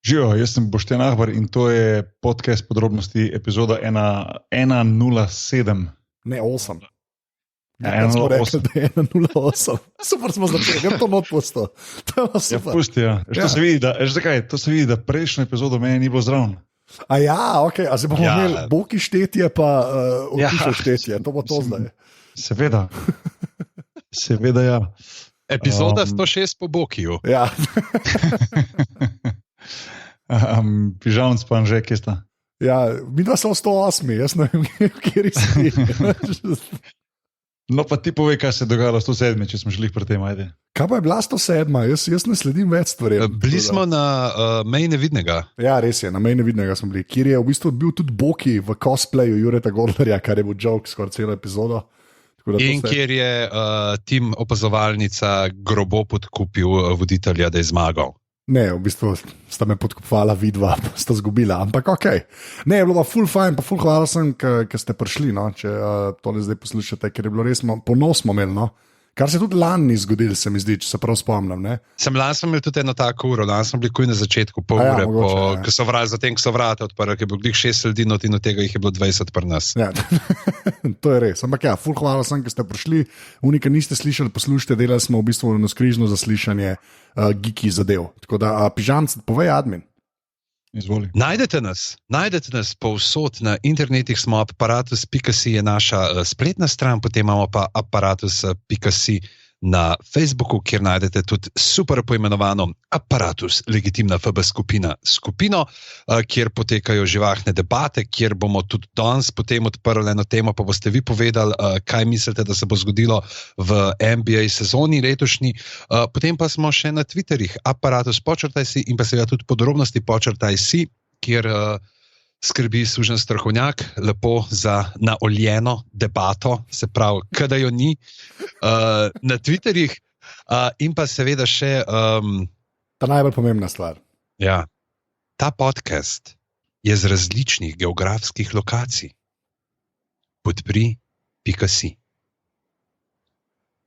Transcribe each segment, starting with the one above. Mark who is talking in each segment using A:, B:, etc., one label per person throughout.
A: Živijo, jaz sem Boštjan Ahbar in to je podcast podrobnosti, epizoda 107.
B: Ne, 8.
A: Ja,
B: smo
A: 108.
B: rekli, da je 108. Super smo začeli, je to not pusto. To je
A: Ja,
B: super.
A: pusti, ja. To se vidi, to se vidi, da prejšnjo epizodo meni ni bilo zraven.
B: A ja, ok, a zdaj bomo imeli boki štetje, pa opišo štetje, to bo to zdaj.
A: Seveda. Seveda, ja.
C: Epizoda 106 po Bokiju.
B: Ja.
A: Pižamc pa Anže, kje sta?
B: Ja, mi dva smo 108, jaz ne vem, kjer si.
A: No pa ti povej, kaj se je dogajalo 107, če smo šli pri tem, ajde.
B: Kaj pa je bila 107, jaz ne sledim več stvari.
C: Bili smo na meji nevidnega.
B: Ja, res je, na meji nevidnega smo bili, kjer je v bistvu bil tudi Boki v cosplayu Jureta Godlerja, kar je bil joke skoraj celo epizodo.
C: In kjer je tim opazovalnica grobo podkupil voditelja, da je zmagal.
B: Ne, v bistvu sta me podkupovala vidva, sta zgubila, ampak ok. Ne, je bilo pa full fine, pa full hvala sem, ker ste prišli, no, če tole zdaj poslušate, ker je bilo res ponos smo imeli, no. Kar se tudi lani zgodil, se mi zdi, če se prav spomnim, ne.
C: Lani smo imeli tudi eno tako uro, lani smo bili kuj na začetku, pol ure, ko so vrata odprli, ker je bilo glih 6 ljudi, in od tega jih je bilo 20 pri nas.
B: Ja, to je res, ampak ja, full hvala sem, ker ste prišli, unika niste slišali, poslušajte, delali smo v bistvu navzkrižno zaslišanje geeki zadev, tako da Pižamc, povej admin.
A: Izvoli.
C: Najdete nas povsod na internetih, smo aparatus.si je naša spletna stran, potem imamo pa aparatus.si na Facebooku, kjer najdete tudi super poimenovano Aparatus, legitimna FB skupino, kjer potekajo živahne debate, kjer bomo tudi danes potem odprli eno temo, pa boste vi povedali, kaj mislite, da se bo zgodilo v NBA sezoni letošnji. Potem pa smo še na Twitterih, aparatus_si in pa seveda tudi podrobnosti_si, kjer skrbi služen strokovnjak, lepo za naoljeno debato, se pravi, kada jo ni, na Twitterjih, in pa seveda še
B: ta najbolj pomembna stvar.
C: Ja, ta podcast je z različnih geografskih lokacij. Podpri.si.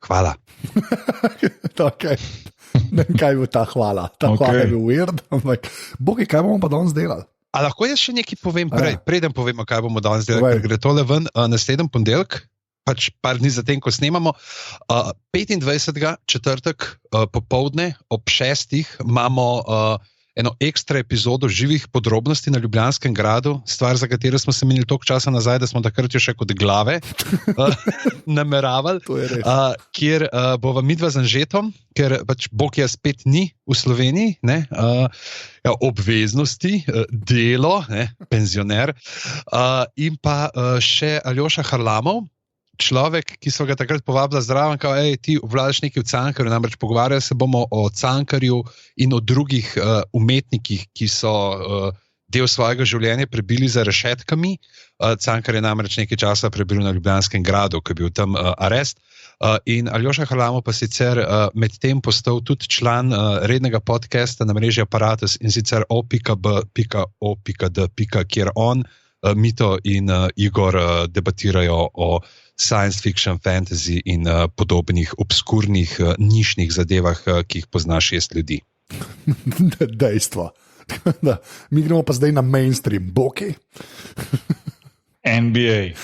C: Hvala.
B: Okay. Ne vem, kaj bo ta hvala. Hvala je bil weird, ampak bogi, kaj bomo pa danes delali?
C: A lahko jaz še nekaj povem preden povemo, kaj bomo danes delali, ker gre tole ven naslednji ponedeljek, pač par dni zatem, ko snemamo. 25. četrtek popoldne ob 6. imamo eno ekstra epizodo živih podrobnosti na Ljubljanskem gradu, stvar, za katero smo se menili toliko časa nazaj, da smo takrat še kot glave nameravali, kjer bova midva z Anžetom, ker pač Bokija spet ni v Sloveniji, ne, obveznosti, delo, ne, penzioner, in pa še Aljoša Harlamov, človek, ki so ga takrat povabila zraven, kao, ti vladaš nekaj v Cankarju, namreč pogovarjali se bomo o Cankarju in o drugih umetnikih, ki so del svojega življenja prebili za rešetkami. Cankar je namreč nekaj časa prebil na Ljubljanskem gradu, ko je bil tam arest. In Aljoša Harlamov pa sicer med tem postal tudi član rednega podcasta na mreži Aparatus in sicer o.b.o.d, kjer on, Mito in Igor debatirajo o science fiction, fantasy in podobnih obskurnih, nišnih zadevah, ki jih pozna 6 ljudi.
B: Dejstvo. Mi gremo pa zdaj na mainstream, Boki.
A: NBA.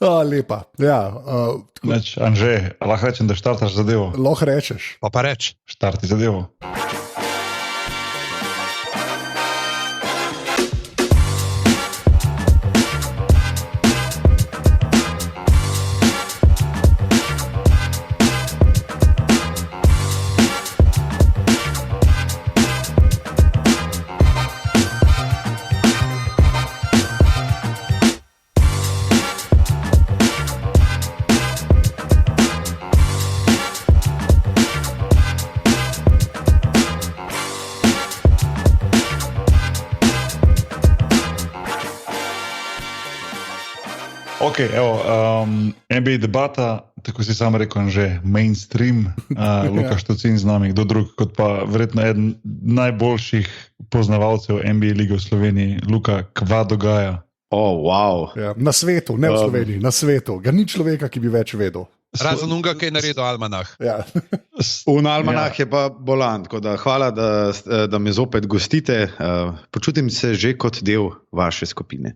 B: Lepa. Ja,
A: Anže, lahko rečem, da štartaš zadevo?
B: Lahko rečeš.
C: Pa reč.
A: Štarti zadevo. Ok, evo, NBA debata, tako si sam rekel, že mainstream, Luka Štocin z nami, kdo drug kot pa verjetno eden najboljših poznavalcev NBA lige v Sloveniji, Luka, kva dogaja?
D: Wow.
B: Ja, na svetu, ne v Sloveniji, na svetu. Ga ni človeka, ki bi več vedel.
C: Razen unga, ki je naredil Almanah.
B: Ja.
D: Almanah je pa bolan, tako da hvala, da me zopet gostite. Počutim se že kot del vaše skupine.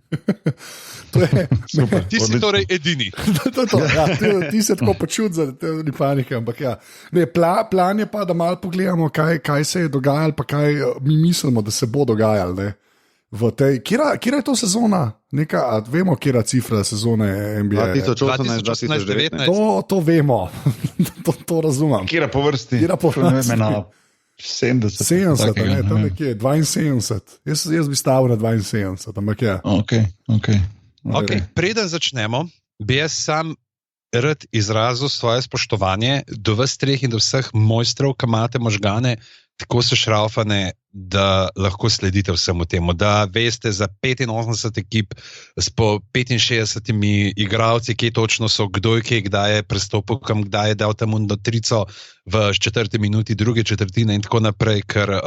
A: Super,
C: Ti si torej edini.
B: To. Ja, ti se tako počutiš, da ni panike. Ampak ja. Ne, plan je pa, da malo pogledamo, kaj se je dogajalo, pa kaj mi mislimo, da se bo dogajalo. Ne? Kjera je to sezona? Vemo, kjera cifra sezone NBA.
D: 2018-2019.
B: To vemo, to razumem.
A: Kjera po vrsti?
B: Kjera po vrsti?
A: 70.
B: 70, ne, tam nekje, 72. Jaz bi stavil na 72, ampak ja.
C: Okay, preden začnemo, bi jaz sam rad izrazil svoje spoštovanje do vas treh in do vseh mojstrov, ki imate možgane tako sešraufane, da lahko sledite vsemu temu, da veste za 85 ekip s po 65 igralci, kje točno so, kdo je kdaj je prestopil, kam kdaj je dal tam trico v 4. minuti druge četrtine in tako naprej, ker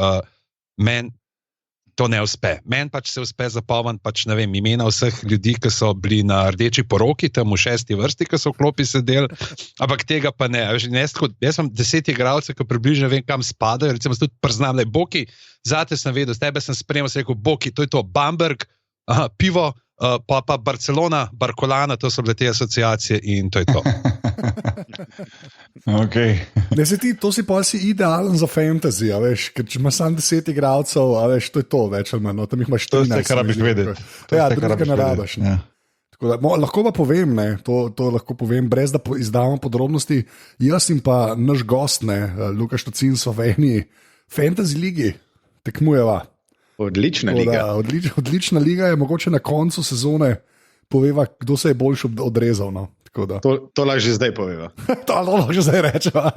C: meni to ne uspe. Meni pač se uspe zapomniti pač, ne vem, imena vseh ljudi, ki so bili na rdeči poroki, tam v 6. vrsti, ki so v klopi sedeli, ampak tega pa ne. Jaz sem 10 igralcev, ki približno vem, kam spadajo, recimo tudi priznam, da je Boki, zate sem vedel, s tebe sem sprejemal, sem rekel, Boki, to je to, Bamberg, pivo, pa Barcelona, Barkolana, to so bile te asociacije in to je to.
A: Okay.
B: To si pa idealen za fantasy, veš, ker če imaš samo 10 igralcev, veš, to je to, več ali manj, tam jih imaš 14.
A: To je, kar rabiš vedeti.
B: Ja, drugega ne rabiš. Lahko pa povem, to lahko povem, brez da izdamo podrobnosti. Jaz in pa naš gost, Lukaš Tocin, so v eni fantasy ligi, tekmujeva.
D: Odlična liga.
B: Odlična liga je, mogoče na koncu sezone poveva, kdo se je boljš odrezal. No.
D: To lahko že zdaj poveva.
B: To lahko že zdaj rečeva.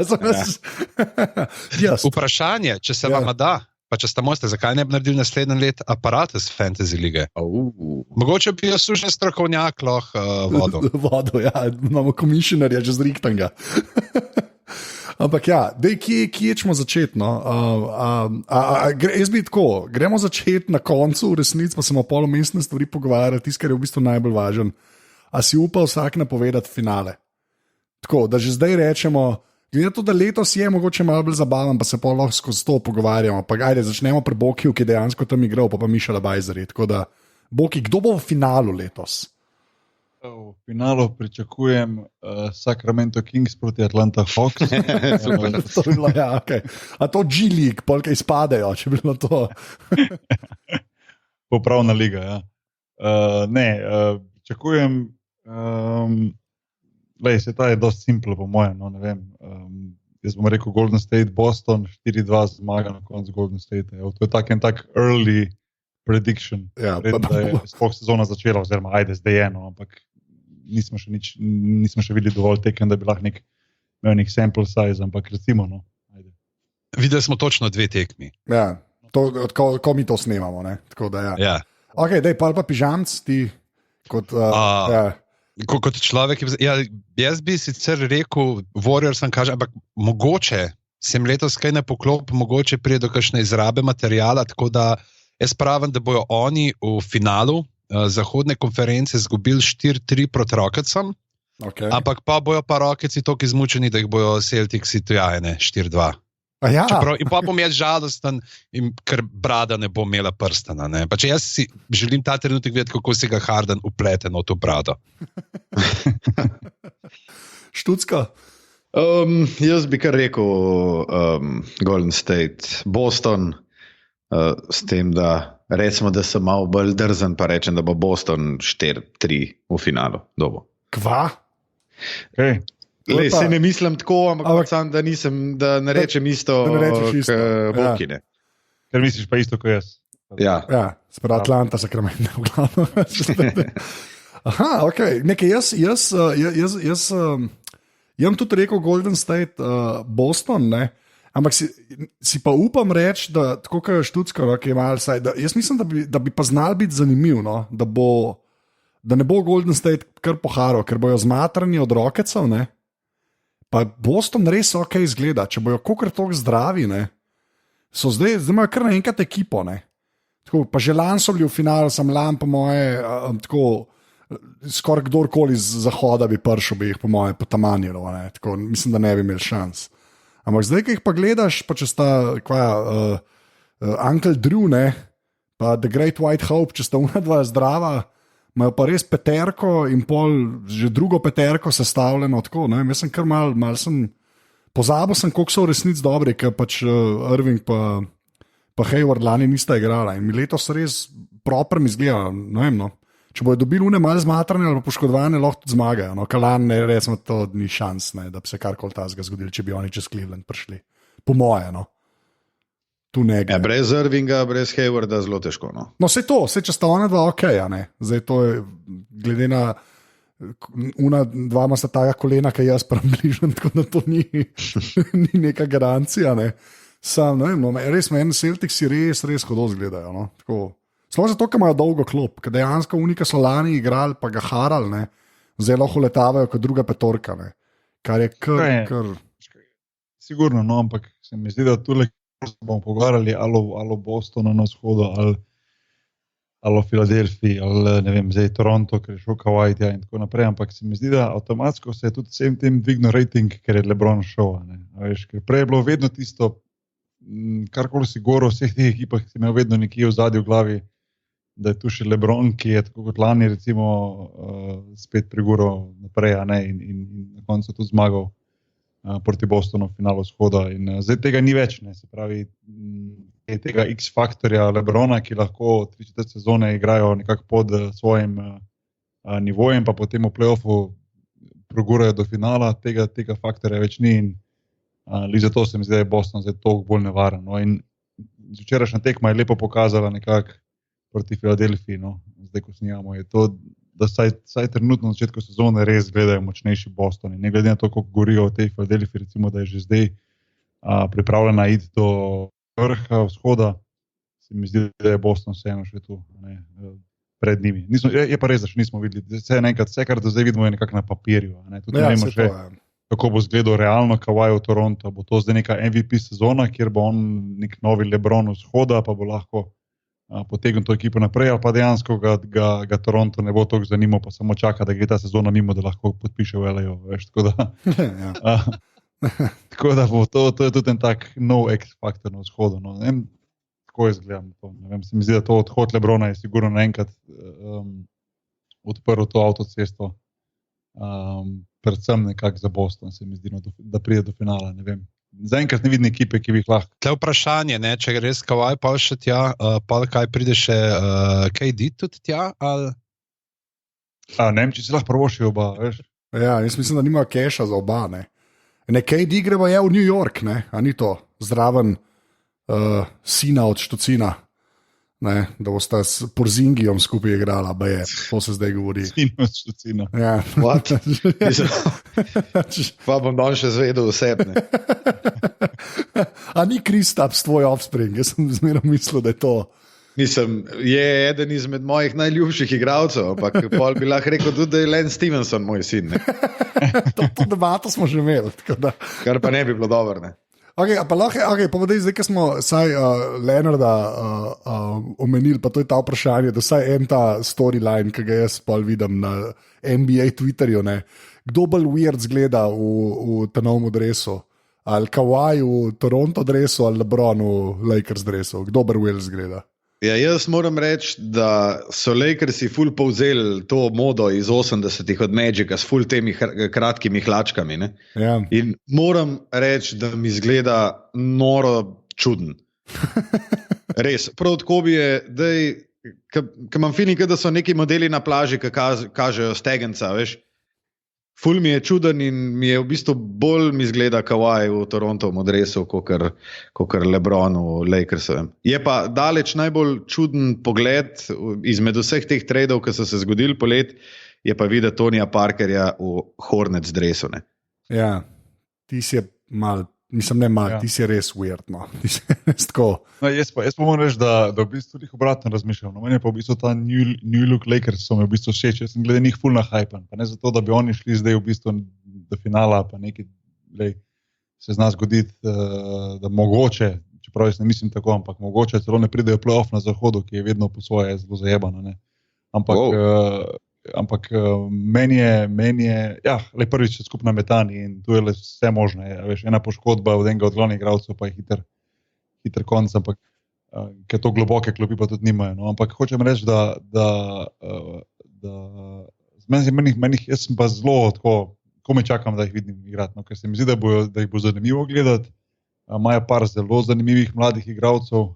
C: Vprašanje, če se vam da, pa če ste mojster, zakaj ne bi naredili naslednji let aparatus fantasy lige? Mogoče bi jaz už strokovnjak lahko vodil.
B: Ja, imamo komisionarja že z Richtanga. Ampak ja, kje ćemo začeti? No? Jaz bi tako, gremo začeti na koncu, v resnici pa se bomo polomestne stvari pogovarjali, tisto, kar je v bistvu najbolj važen. A si upa vsak napovedati finale? Tako, da že zdaj rečemo, glede na to, da letos je mogoče malo bolj zabaven, pa se pa lahko skozi to pogovarjamo. Pa ajde, začnemo pri Bokiju, ki je dejansko tam igral, pa Mišela Bajzeri. Tako da, Boki, kdo bo v finalu letos?
A: V finalu pričakujem Sacramento Kings proti Atlanta Hawks.
B: To bi bilo, ja, okay. A to G-League, polka izpadejo, če bi bilo to.
A: Popravna liga, ja. Pričakujem, se ta je dosti simpel po mojem, no, ne vem. Jaz bom rekel Golden State, Boston, 4-2 zmaga na koncu Golden State. To je tak early prediction. Ja, da je sploh sezona začela, oziroma ajde, zdaj je eno, ampak nismo še videli dovolj tekem, da bi lahko imel nek sample size, ampak recimo, no, ajde.
C: Videli smo točno 2 tekmi.
B: Ja, ko mi to snemamo, ne? Tako da ja.
C: Ja.
B: Ok, daj, pa pižamc, ti kot... ja.
C: Kot človek, jaz bi sicer rekel, Warriors vam kaže, ampak mogoče sem letos kaj ne poklop, mogoče prije do kakšne izrabe materijala, tako da jaz pravim, da bojo oni v finalu zahodne konference izgubili 4-3 proti Rocketsom,
B: okay.
C: Ampak pa bojo pa Rocketsi toliko izmučeni, da jih bojo Celticsi tujajene 4-2.
B: Ja.
C: In pa bom jaz žalosten, ker brada ne bo imela prstana. Ne? Pa če jaz si želim ta trenutek videti, kako si ga Harden uplete na to brado.
B: Štucka?
D: Jaz bi kar rekel Golden State, Boston, s tem, da recimo, da sem malo bolj drzen, pa rečem, da bo Boston 4-3 v finalu. Dobo.
B: Kva?
A: Okay.
D: Se ne mislim tako, ampak sam, da ne rečem isto kot Bokine.
A: Ker misliš pa isto kot jaz.
D: Ja,
B: sprav Atlanta, Sacramento, v glavnem. Aha, ok. Nekaj, jaz imam tudi rekel Golden State, Boston, ne? Ampak si pa upam reči, da tako kot je Štucka, no, ki je malo saj, jaz mislim, da bi pa znal biti zanimiv, no? Da ne bo Golden State kar poharo, ker bojo zmatrani od Rocketsov, ne? Pa Boston res ok izgleda, če bojo kokr toliko zdravi, ne? So zdaj imajo kar naenkrat ekipo, ne? Tako, pa že lan so bili v finalu, sem lan po moje, tako, skoraj kdorkoli z zahoda bi prišel, bi jih po mojem potamanjilo, tako mislim, da ne bi imel šans. Ampak zdaj, ki jih pa gledaš, pa če sta Uncle Drew, ne, pa The Great White Hope, če sta dva zdrava, imajo pa res peterko in pol, že drugo peterko sestavljeno tako, ne, jaz sem kar mal pozabil sem, koliko so v resnici dobri, ker pač Irving pa Hayward lani nista igrala in mi letos res proper mi zgleda, ne vem, no. Če bojo dobili une malo zmatrane ali poškodovane, lahko tudi zmagajo, no, Kalan, ne, recimo, to ni šans, ne, da bi se karkoli tazga zgodil, če bi oni čez Cleveland prišli. Po moje, no. Tu ne gre.
D: Ja, brez Irvinga, brez Haywarda zelo težko, no.
B: No, če sta ona dva okej, ne, zdaj to je, glede na dva ima sta taka kolena, kaj jaz približam, tako da to ni neka garancija, ne. Sam, ne vem, no, res meni Celticsi res hodo zgledajo, no, tako. Sploh zato, ker imajo dolgo klop, ker dejansko unika so lani igrali, pa ga harali, ne, zdaj lahko letavajo kot druga petorka, ne, kar je kar...
A: Sigurno, no, ampak se mi zdi, da tule bomo pogovarjali ali o Bostonu na vzhodu, ali o Filadelfiji, ali ne vem, zdaj Toronto, ker je šel Kawhi in tako naprej, ampak se mi zdi, da avtomatsko se je tudi vsem tem dvignil rating, ker je LeBron šel, ne, veš, ker prej je bilo vedno tisto, karkoli si govoril v vseh teh ekipah, si imel vedno nekje v zadju v glavi, da je tu še LeBron, ki je tako kot lani recimo spet prigural naprej, ne, in na koncu tudi zmagal proti Bostonu v finalu vzhoda. In zdaj tega ni več, ne, se pravi, je tega X-faktorja LeBrona, ki lahko 3/4 sezone igrajo nekako pod svojim nivojem, pa potem v play-offu progurajo do finala, tega faktorja več ni in zato se mi zdi, da je Boston zdaj toliko bolj nevaren. No, in včerajšnja tekma je lepo pokazala nekako proti Filadelfiji, no, zdaj ko snijamo, je to, da saj trenutno na začetku sezone res gledajo močnejši Boston. In ne glede na to, koliko govorijo o tej Filadelfiji, recimo, da je že zdaj pripravljena iti do vrha vzhoda, se mi zdi, da je Boston vseeno še tu, ne, pred njimi. Je pa res, da še nismo videli. Vse, kar do zdaj vidimo, je nekako na papirju. Ne, tudi ne vemo še, kako bo izgledal realno Kawhi v Toronto. Bo to zdaj neka MVP sezona, kjer bo on nek novi LeBron vzhoda, pa bo lahko potegnil to ekipo naprej, ali pa dejansko ga Toronto ne bo toliko zanimal, pa samo čaka, da gre ta sezona mimo, da lahko podpiše v LA, veš, tako da tako da bo to je tudi en tak nov X-faktor na vzhodu, no, ne vem, tako izgledam to, ne vem, se mi zdi, da to odhod LeBrona je sigurno naenkrat odprl to avtocesto, predvsem nekako za Boston, se mi zdi, no, da pride do finala, ne vem. Zaenkrat ne vidim ekipe, ki bi jih lahko.
C: Tle vprašanje, ne, če res Kawhi pa še tja, pa kaj pride še KD tudi tja, ali?
A: Ne vem, če si lahko prvošil oba, veš.
B: Ja, jaz mislim, da nimajo keša za oba, ne. Ne, KD gremo je v New York, ne, a ni to zraven sina od Štucina, ne, da bosta s Porzingijom skupaj igrala, to se zdaj govori.
A: Sina od Štucina.
B: Ja.
D: What? Pa bom dan še zvedel osebne.
B: A ni Kristaps tvoj offspring? Jaz sem zmeraj mislil, da je to.
D: Mislim, je eden izmed mojih najljubših igralcev, ampak pol bi lahko rekel tudi, da je Len Stevenson moj sin.
B: To debato smo že imeli.
D: Kar pa ne bi bilo dobro, ne.
B: Povedaj, zdaj, ko smo Leonarda omenili, pa to je ta vprašanje, da vsaj en ta storyline, ki ga jaz pol vidim na NBA Twitterju, ne, kdo bolj weird zgleda v tem novem dresu? Ali Kawhi v Toronto dresu, ali LeBron v Lakers dresu? Kdo bolj weird zgleda?
D: Ja, jaz moram reči, da so Lakersi ful povzeli to modo iz 80-ih od Magica s ful temi kratkimi hlačkami. Ne?
B: Ja.
D: In moram reči, da mi zgleda noro čuden. Res. Prav tako bi je, ker imam feeling, da so neki modeli na plaži, ki kažejo stegenca, veš. Ful mi je čuden in mi je v bistvu bolj mi zgleda Kawhi v Torontovem dresu, kakor LeBron v Lakersovem. Je pa daleč najbolj čuden pogled izmed vseh teh tradov, ki so se zgodili polet, je pa videti Tonija Parkerja v Hornets dresu. Ne?
B: Ja, ti si mal, mislim ne mal, ti si res weird, no. Ti si res tako.
A: No, jaz pa moram reči, da v bistvu jih obratno razmišljam. No, meni je pa v bistvu ta New Look Lakers so mi v bistvu všeč. Jaz sem glede njih ful nahajpan. Pa ne zato, da bi oni šli zdaj v bistvu do finala, pa nekaj se zna zgoditi, da mogoče, čeprav jaz ne mislim tako, ampak mogoče celo ne pridejo play-off na zahodu, ki je vedno po svoje zelo zajebano. Ne. Ampak meni je ja, le prvič skupna metani in tu je vse možno. Veš, ena poškodba od enega od glavnih igralcev, pa je hiter konc, ampak ker to globoke klopi pa tudi nimajo. No? Ampak hočem reči, da jaz sem pa zelo tako, komaj čakam, da jih vidim igrati, no? Ker se mi zdi, da jih bo zanimivo gledati. Imajo par zelo zanimivih mladih igralcev,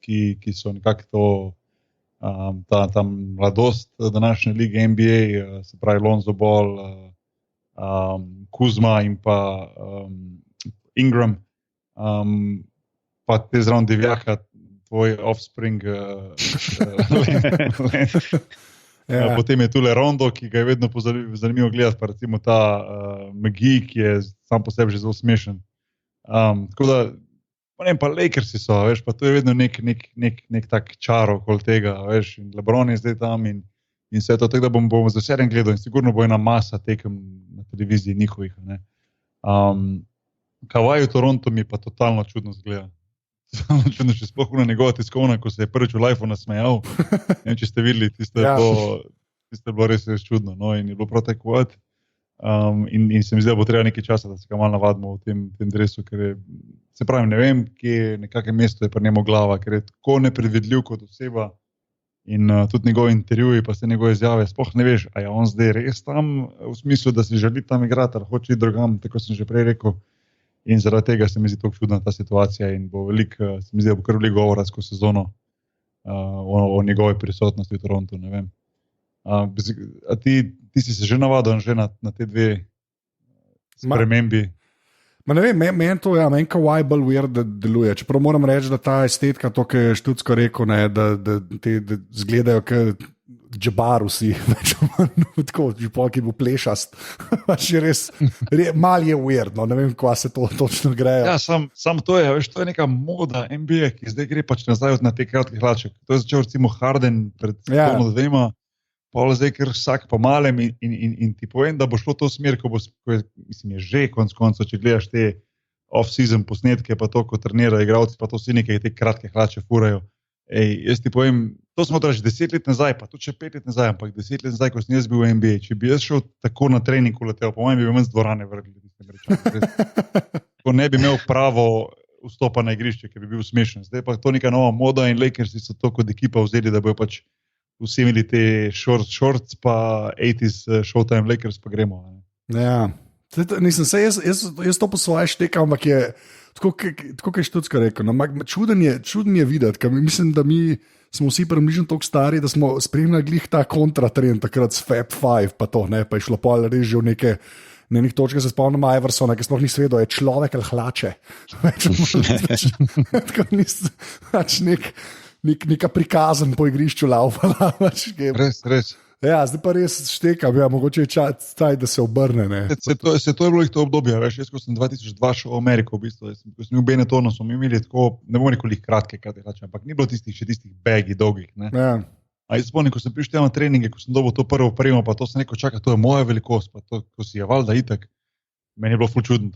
A: ki so nekako to ta mladost današnje lige NBA, se pravi Lonzo Ball, Kuzma in pa Ingram, pa te zraven Divjaka, tvoj offspring, potem je tule Rondo, ki ga je vedno zanimivo gledati, pa recimo ta McGee, ki je sam po sebi že zelo smešen. Tako da, pa Lakersi so, veš, pa to je vedno nek tak čar okoli tega, veš, in LeBron je zdaj tam in vse to, tako da bom z veseljem gledal in sigurno bo ena masa tekem na televiziji njihovih, ne. Kawhi v Toronto mi pa totalno čudno zgleda. Totalno čudno, če sploh na njegova tiskovna, ko se je prvič v lifeu nasmejal, ne vem, če ste videli, tiste je bilo res čudno, no, in je bilo prav tako what. In se mi zdi, da bo treba nekaj časa, da se ga malo navadimo v tem dresu, ker je, se pravim, ne vem, kje na kakem mestu je pri njemu glava, ker je tako nepredvidljiv kot oseba in tudi njegove intervjuje, pa se njegove izjave, sploh ne veš, a je on zdaj res tam, v smislu, da si želi tam igrati, ali hoče iti drugam, tako sem že prej rekel, in zaradi tega se mi zdi tako čudna ta situacija in bo se mi zdi, da bo kar veliko govora skozi sezono o njegovi prisotnosti v Torontu, ne vem. A ti si se že navadil že na te dve spremembi?
B: Ne vem, meni to, meni Kawhi bolj weird, da deluje. Čeprav moram reči, da ta estetika, to, kar je Študsko rekel, ne, da zgledajo kot džabar vsi, tako, že polk je bil plešast. Mal je weird, no, ne vem, kva se to točno grejo.
A: Ja, sam to je, veš, to je neka moda NBA, ki zdaj gre pač nazaj na te kratkih hlaček. To je začel recimo Harden pred dvema, pa zdaj ker vsak po malem in ti povem, da bo šlo to smer, ko je, mislim, je že konc koncev, če gledaš te off-season posnetke, pa to, ko trenirajo igralci, pa to vsi nekaj te kratke hlače furajo. Jaz ti povem, to smo že 10 let nazaj, pa tudi še 5 let nazaj, ampak 10 let nazaj, ko sem jaz bil v NBA, če bi jaz šel tako na trening uletel, po mojem bi bil manj z dvorane vrgli. Ko ne bi imel pravo vstopa na igrišče, ker bi bil smešen. Zdaj pa to neka nova moda in Lakersi so to kot ekipa vzeli, da bojo pač vsi imeli te shorts, pa 80s Showtime Lakers, pa gremo. Ne?
B: Ja, jaz to po svoje štekam, ampak je tako, kot je Študsko rekel. No, čuden je videti, ker mislim, da mi smo vsi približno toliko stari, da smo spremljali glih ta kontratrend takrat s Fab Five, pa to, ne, pa je šlo pol res že v nekih točkah, se spomnim Iversona, ki sploh ni svedel, je človek ali hlače. Tako neka prikazen po igrišču laufala.
A: Res.
B: Ja, zdaj pa res štekam, mogoče je čas, da se obrne.
A: Se to je bilo jih to obdobje, veš, jaz ko sem 2002 šel v Ameriko, v bistvu, ko sem bil v Benettonu, smo imeli tako, ne bomo rekli kratke, ampak ni bilo tistih bagi, dolgih. Ne? Ja. A jaz spomnim, ko sem prišel na treninge, ko sem dobil to prvo opremo, pa to sem rekel, čakaj, to je moja velikost, pa to, ko si je valjda itak. Meni je bilo ful čudno,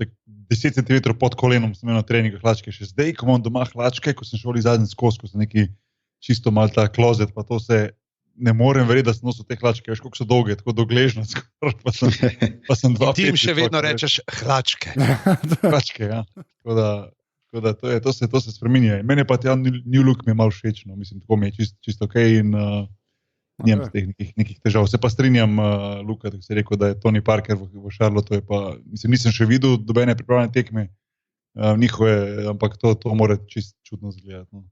A: 10 cm pod kolenom sem imel na treningu hlačke, še zdaj, ko imam doma hlačke, ko sem šel zadnji skozi, ko sem neki čisto mal ta klozet, pa to se ne morem verjeti, da sem nosil te hlačke, veš, koliko so dolge, tako dogležno skoraj, pa sem 2
C: Ti jim še vedno rečeš hlačke.
A: Hlačke, ja. Tako da to se spreminja. Mene pa ta New Look mi je malo všeč, no, mislim, tako mi je čisto okej in nimam teh nekih težav. Se pa strinjam, Luka, da si rekel, da je Tony Parker v Charlotte, je pa, mislim, nisem še videl dobene pripravljene tekme njihove, ampak to mora čisto čudno zgledati. No.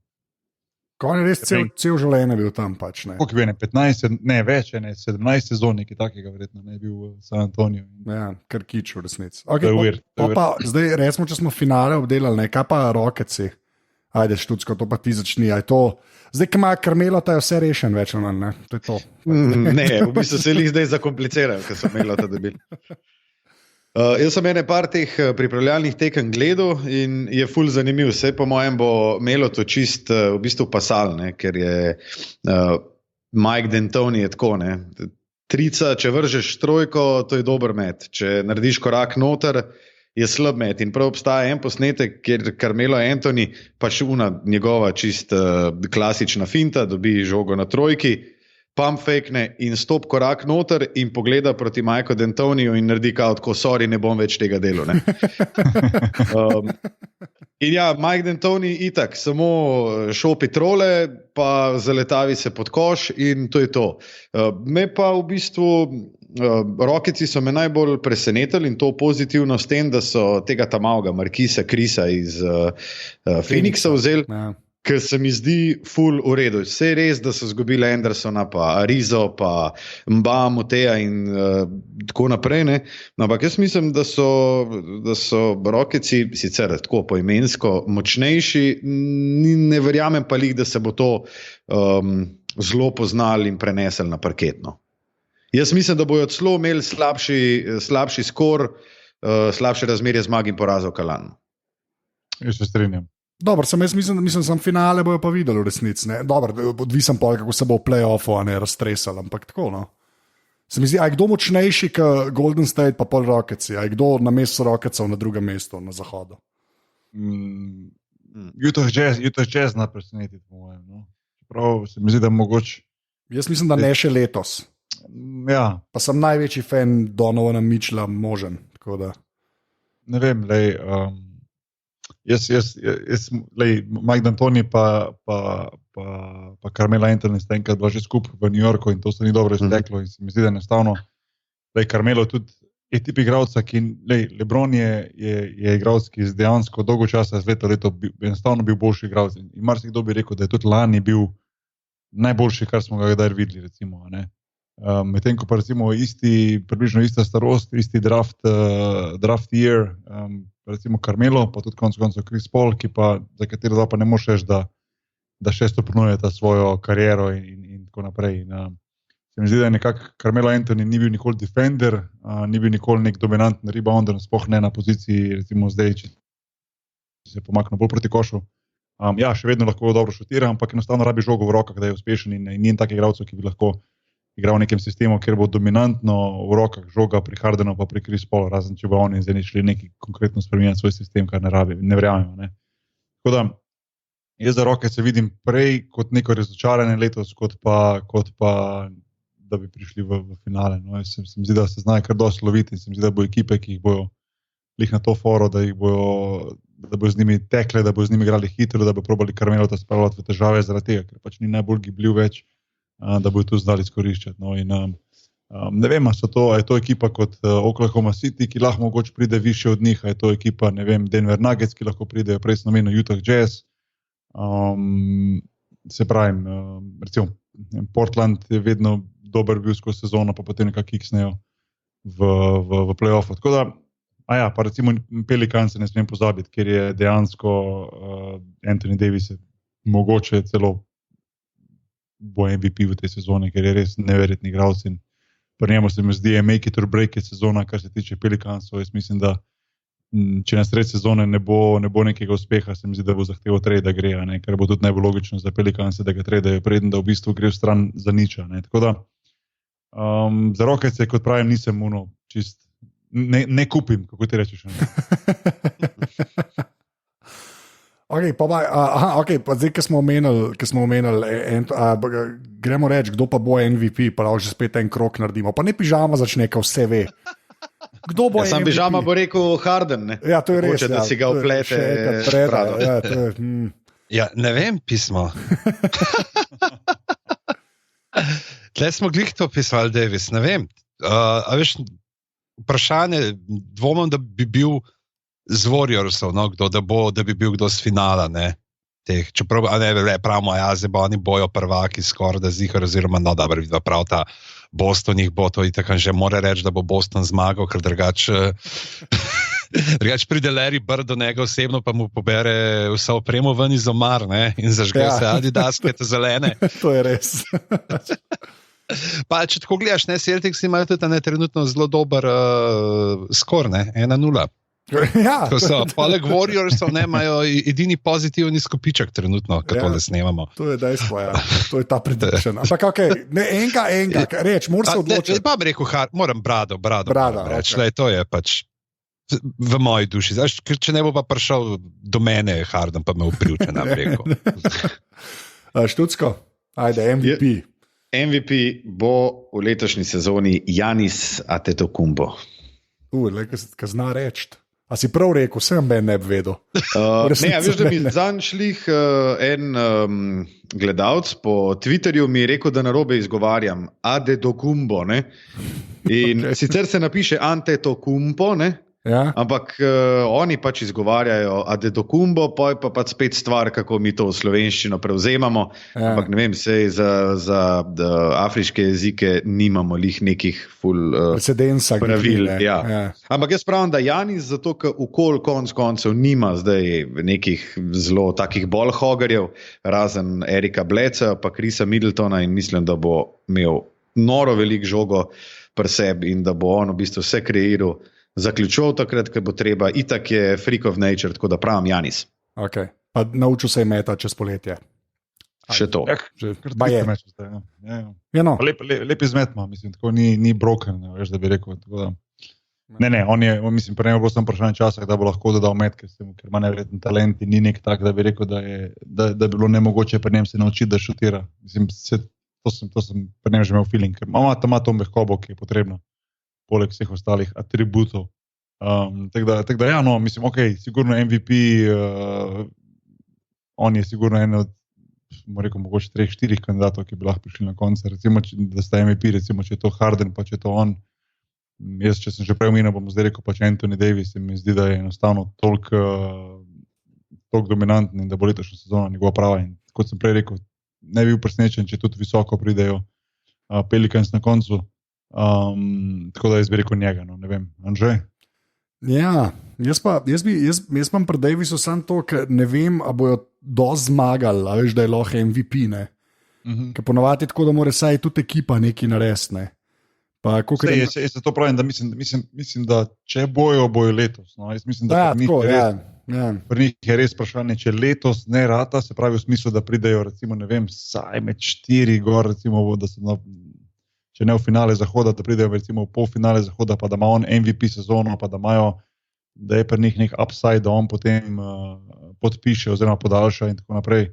B: Ko on je res cel življenje bil tam pač, ne?
A: Koliko je bil, 15, ne več, 17 sezon, nekaj takega verjetno, ne bil v San Antoniju.
B: Ja, kar kič v resnici. Okay, zdaj, recimo, če smo finale obdelali, ne, kaj pa Rocketsi? Ajde, Študsko, to pa ti začni, aj to. Zdaj, ki ima Carmelo, ta je vse rešen več, ne? To je to.
D: Ne, v bistvu se jih zdaj zakomplicirajo, ker so Melo ta debil. Jaz sem par teh pripravljalnih tekem gledal in je ful zanimiv. Vse po mojem bo Melo to čist v bistvu pasal, ne? Ker je Mike D'Antoni je tako, ne? Trica, če vržeš trojko, to je dober met. Če narediš korak noter, je slab met. In prav obstaja en posnetek, kjer Carmelo Anthony, pač njegova čist klasična finta, dobi žogo na trojki, pump fakene in stop korak noter in pogleda proti Mikeu D'Antoniju in naredi kao tako, sorry, ne bom več tega delal. In ja, Mike D'Antoni itak, samo šopi trole, pa zaletavi se pod koš in to je to. Me pa v bistvu, Rocketsi so me najbolj presenetili in to pozitivno s tem, da so tega tamavga, Markisa Krisa iz Phoenixa vzeli. Ja. Ker se mi zdi ful v redu. Vse je res, da so zgubili Andersona, pa Arizo, pa Mba, Moteja in tako naprej. Ne? No, ampak jaz mislim, da so Rocketsi sicer tako poimensko močnejši, ne verjamem pa lih, da se bo to zelo poznali in prenesli na parketno. Jaz mislim, da bojo celo imeli slabši skor, slabše razmerje zmag in porazov Kalan.
A: Jaz se strinjam.
B: Dobro, jaz mislim, sam finale bojo pa videli v resnici. Dobro, odvisen pa, kako se bo v play-offu raztresal, ampak tako, no. Se mi zdi, a je kdo močnejši kot Golden State pa pol Rocketsi, a je kdo na mestu Rocketsov na drugem mestu na zahodu?
A: Utah Jazz presenetiti, po mojem. No. Prav se mi zdi, da mogoče. Jaz
B: mislim, da ne še letos.
A: Ja.
B: Pa sem največji fan Donovana Mitchella možen, tako da.
A: Ne vem, Mike D'Antoni pa Carmelo Anthony sta enkrat bila že skupaj v New Yorku in to se ni dobro izteklo in se mi zdi, da enostavno Carmelo tudi je tip igralca, ki LeBron je igralec, ki dejansko dolgo časa z leto enostavno bil boljši igralec in marsikdo bi rekel, da je tudi lani bil najboljši, kar smo ga kdaj videli, recimo, ne. Medtem ko pa recimo približno ista starost, isti draft year, recimo Carmelo, pa tudi konec Chris Paul, za katero dva pa ne moreš reči, da še stopnjujeta svojo kariero in tako naprej. Se mi zdi, da je nekako Carmelo Anthony ni bil nikoli defender, ni bil nikoli nek dominanten rebounder, sploh ne na poziciji, recimo zdaj, če se pomakne bolj proti košu. Ja, še vedno lahko dobro šutira, ampak enostavno rabi žogo v rokah, da je uspešen in ni takih igralcev, ki bi lahko igral v nekem sistemu, kjer bo dominantno v rokah žoga pri Hardenu pa pri Chris Paulu, razen če bo oni zdaj šli neki konkretno spremenjati svoj sistem, kar ne verjamemo. Ne. Tako da, jaz za Rockets se vidim prej kot neko razočaranje letos, kot pa da bi prišli v finale. No. Se mi zdi, da se znajo kar dosti loviti in se mi zdi, da bo ekipe, ki jih bojo lih na to foro, da bo z njimi tekle, da bo z njimi igrali hitro, da bo probali Carmelota spravljati v težave zaradi tega, ker pač ni najbolj gibljiv več, da bojo to znali izkoriščati. No, in, ne vem, je to ekipa kot Oklahoma City, ki lahko mogoče pride više od njih, je to ekipa, ne vem, Denver Nuggets, ki lahko pridejo, prej sem omenil Utah Jazz, se pravim, recimo Portland je vedno dober bil skozi sezono, pa potem nekako kiksnejo v play-offu. Tako da, pa recimo Pelicans se ne smem pozabiti, ker je dejansko Anthony Davis mogoče celo bo MVP v tej sezoni, ker je res neverjetni igralec in pri njemu se mi zdi, je make it or break it sezona, kar se tiče Pelicansov. Jaz mislim, da če na sred sezone ne bo nekega uspeha, se mi zdi, da bo zahteval trade, da gre, ne, kar bo tudi najbolj logično za Pelicanse, da ga tradejo preden, da v bistvu gre v stran za niča. Ne. Tako da, za Rockets, kot pravim, nisem čist, ne kupim, kako ti rečeš.
B: Pa zdaj, ko smo omenili gremo reči, kdo pa bo MVP, pa lahko že spet en krok naredimo. Pa ne pižama začne, ko vse ve. Kdo bo MVP?
D: Sam pižama bo rekel Harden, ne?
B: Ja, to je res.
D: Hoče, da si ga vplete.
C: Ja, ne vem, pismo. Tle smo glih to pisali, Davis, ne vem. A veš, vprašanje, dvomim, da bi bil z Warriorsov, no, da bi bil kdo z finala, ne, teh, čeprav, pravimo, zdaj bo oni bojo prvaki skoraj da zihar, oziroma, no, dobro, vidva prav ta Boston jih bo, to itak že mora reči, da bo Boston zmagal, ker drugače pride Larry Bird do njega osebno, pa mu pobere vse opremo ven iz omar, ne, in zažge se Adidaske, te zelene.
B: To je res.
C: Pa, če tako gledaš, ne, Celtics imajo tudi trenutno zelo dober skor, ne, 1-0.
B: Ja,
C: poleg Warriorsov imajo edini pozitivni skupiček trenutno, ko tole snemamo.
B: To je dejstvo, ja. To je ta prediction. Ampak enka, reč, moram se odločiti.
C: Pa bi rekel, moram brado reči, to je pač v moji duši. Ker če ne bo pa prišel do mene Harden, pa me uprivče, nam rekel.
B: Štucko, ajde, MVP.
D: MVP bo v letošnji sezoni Giannis Antetokounmpo.
B: Kaj zna reči. A si prav rekel, sem ben ne bi vedel.
D: Ne, veš, da mi zanj šlih en gledalec po Twitterju mi je rekel, da narobe izgovarjam Antetokounmpo, ne? In okay. Sicer se napiše Antetokounmpo, ne?
B: Ja.
D: Ampak oni pač izgovarjajo Antetokounmpo, pa je pa spet stvar, kako mi to v slovenščino prevzemamo. Ja. Ampak ne vem, sej za afriške jezike nimamo lih nekih
B: precedensa
D: pravil. Ja. Ja. Ampak jaz pravim, da Giannis, zato ker konec koncev nima zdaj nekih zelo takih bolhogerjev, razen Erika Bleca pa Chrisa Middletona, in mislim, da bo imel noro velik žogo pri sebi in da bo on v bistvu vse kreiral. Zaključil takrat, ko bo treba, itak je freak of nature, tako da pravim Giannis.
B: Okay. Pa naučil se je meta čez poletje.
D: Še to.
A: Lep izmet ima, mislim, tako ni broken, veš, da bi rekel. Da. Ne, on je, mislim, prej bo sem vprašanje časa, da bo lahko dodal met, ker ima neverjeten talent in ni nek tak, da bi rekel, da bi bilo nemogoče pri njem se naučiti, da šutira. Mislim, to sem pri njem že imel feeling, ker ima to mehkobo, ki je potrebno. Poleg vseh ostalih atributov. Tako da ja, no, mislim, ok, sigurno MVP, on je sigurno en od, rekel, mogoče 3-4 kandidatov, ki bi lahko prišli na konca, recimo, da sta MVP, recimo, če je to Harden, pa če je to on. Jaz, če sem že prej omenil, bom zdaj rekel, pač Anthony Davis, mi zdi, da je enostavno toliko dominanten in da bo letošnja sezona njegova prava. In kot sem prej rekel, ne bi bil presenečen, če tudi visoko pridejo Pelicans na koncu. Tako da jaz bi rekel njega, no, ne vem, Anže?
B: Ja, jaz imam pri Davisu samo to, ker ne vem, a bojo dosti zmagali, a veš, da je lahko MVP, ne? Ker ponovadi je tako, da mora saj tudi ekipa nekaj narediti, ne?
A: Jaz se to pravim, da mislim, da če bojo letos, no, jaz mislim, da pri njih je res vprašanje, če letos ne rata, se pravi v smislu, da pridejo, recimo, ne vem, saj med 4 gor, recimo, da se če ne v finale Zahoda, da pridejo recimo v polfinale Zahoda, pa da ima on MVP sezono, pa da je pri njih nek upside, da on potem podpiše oziroma podaljša in tako naprej.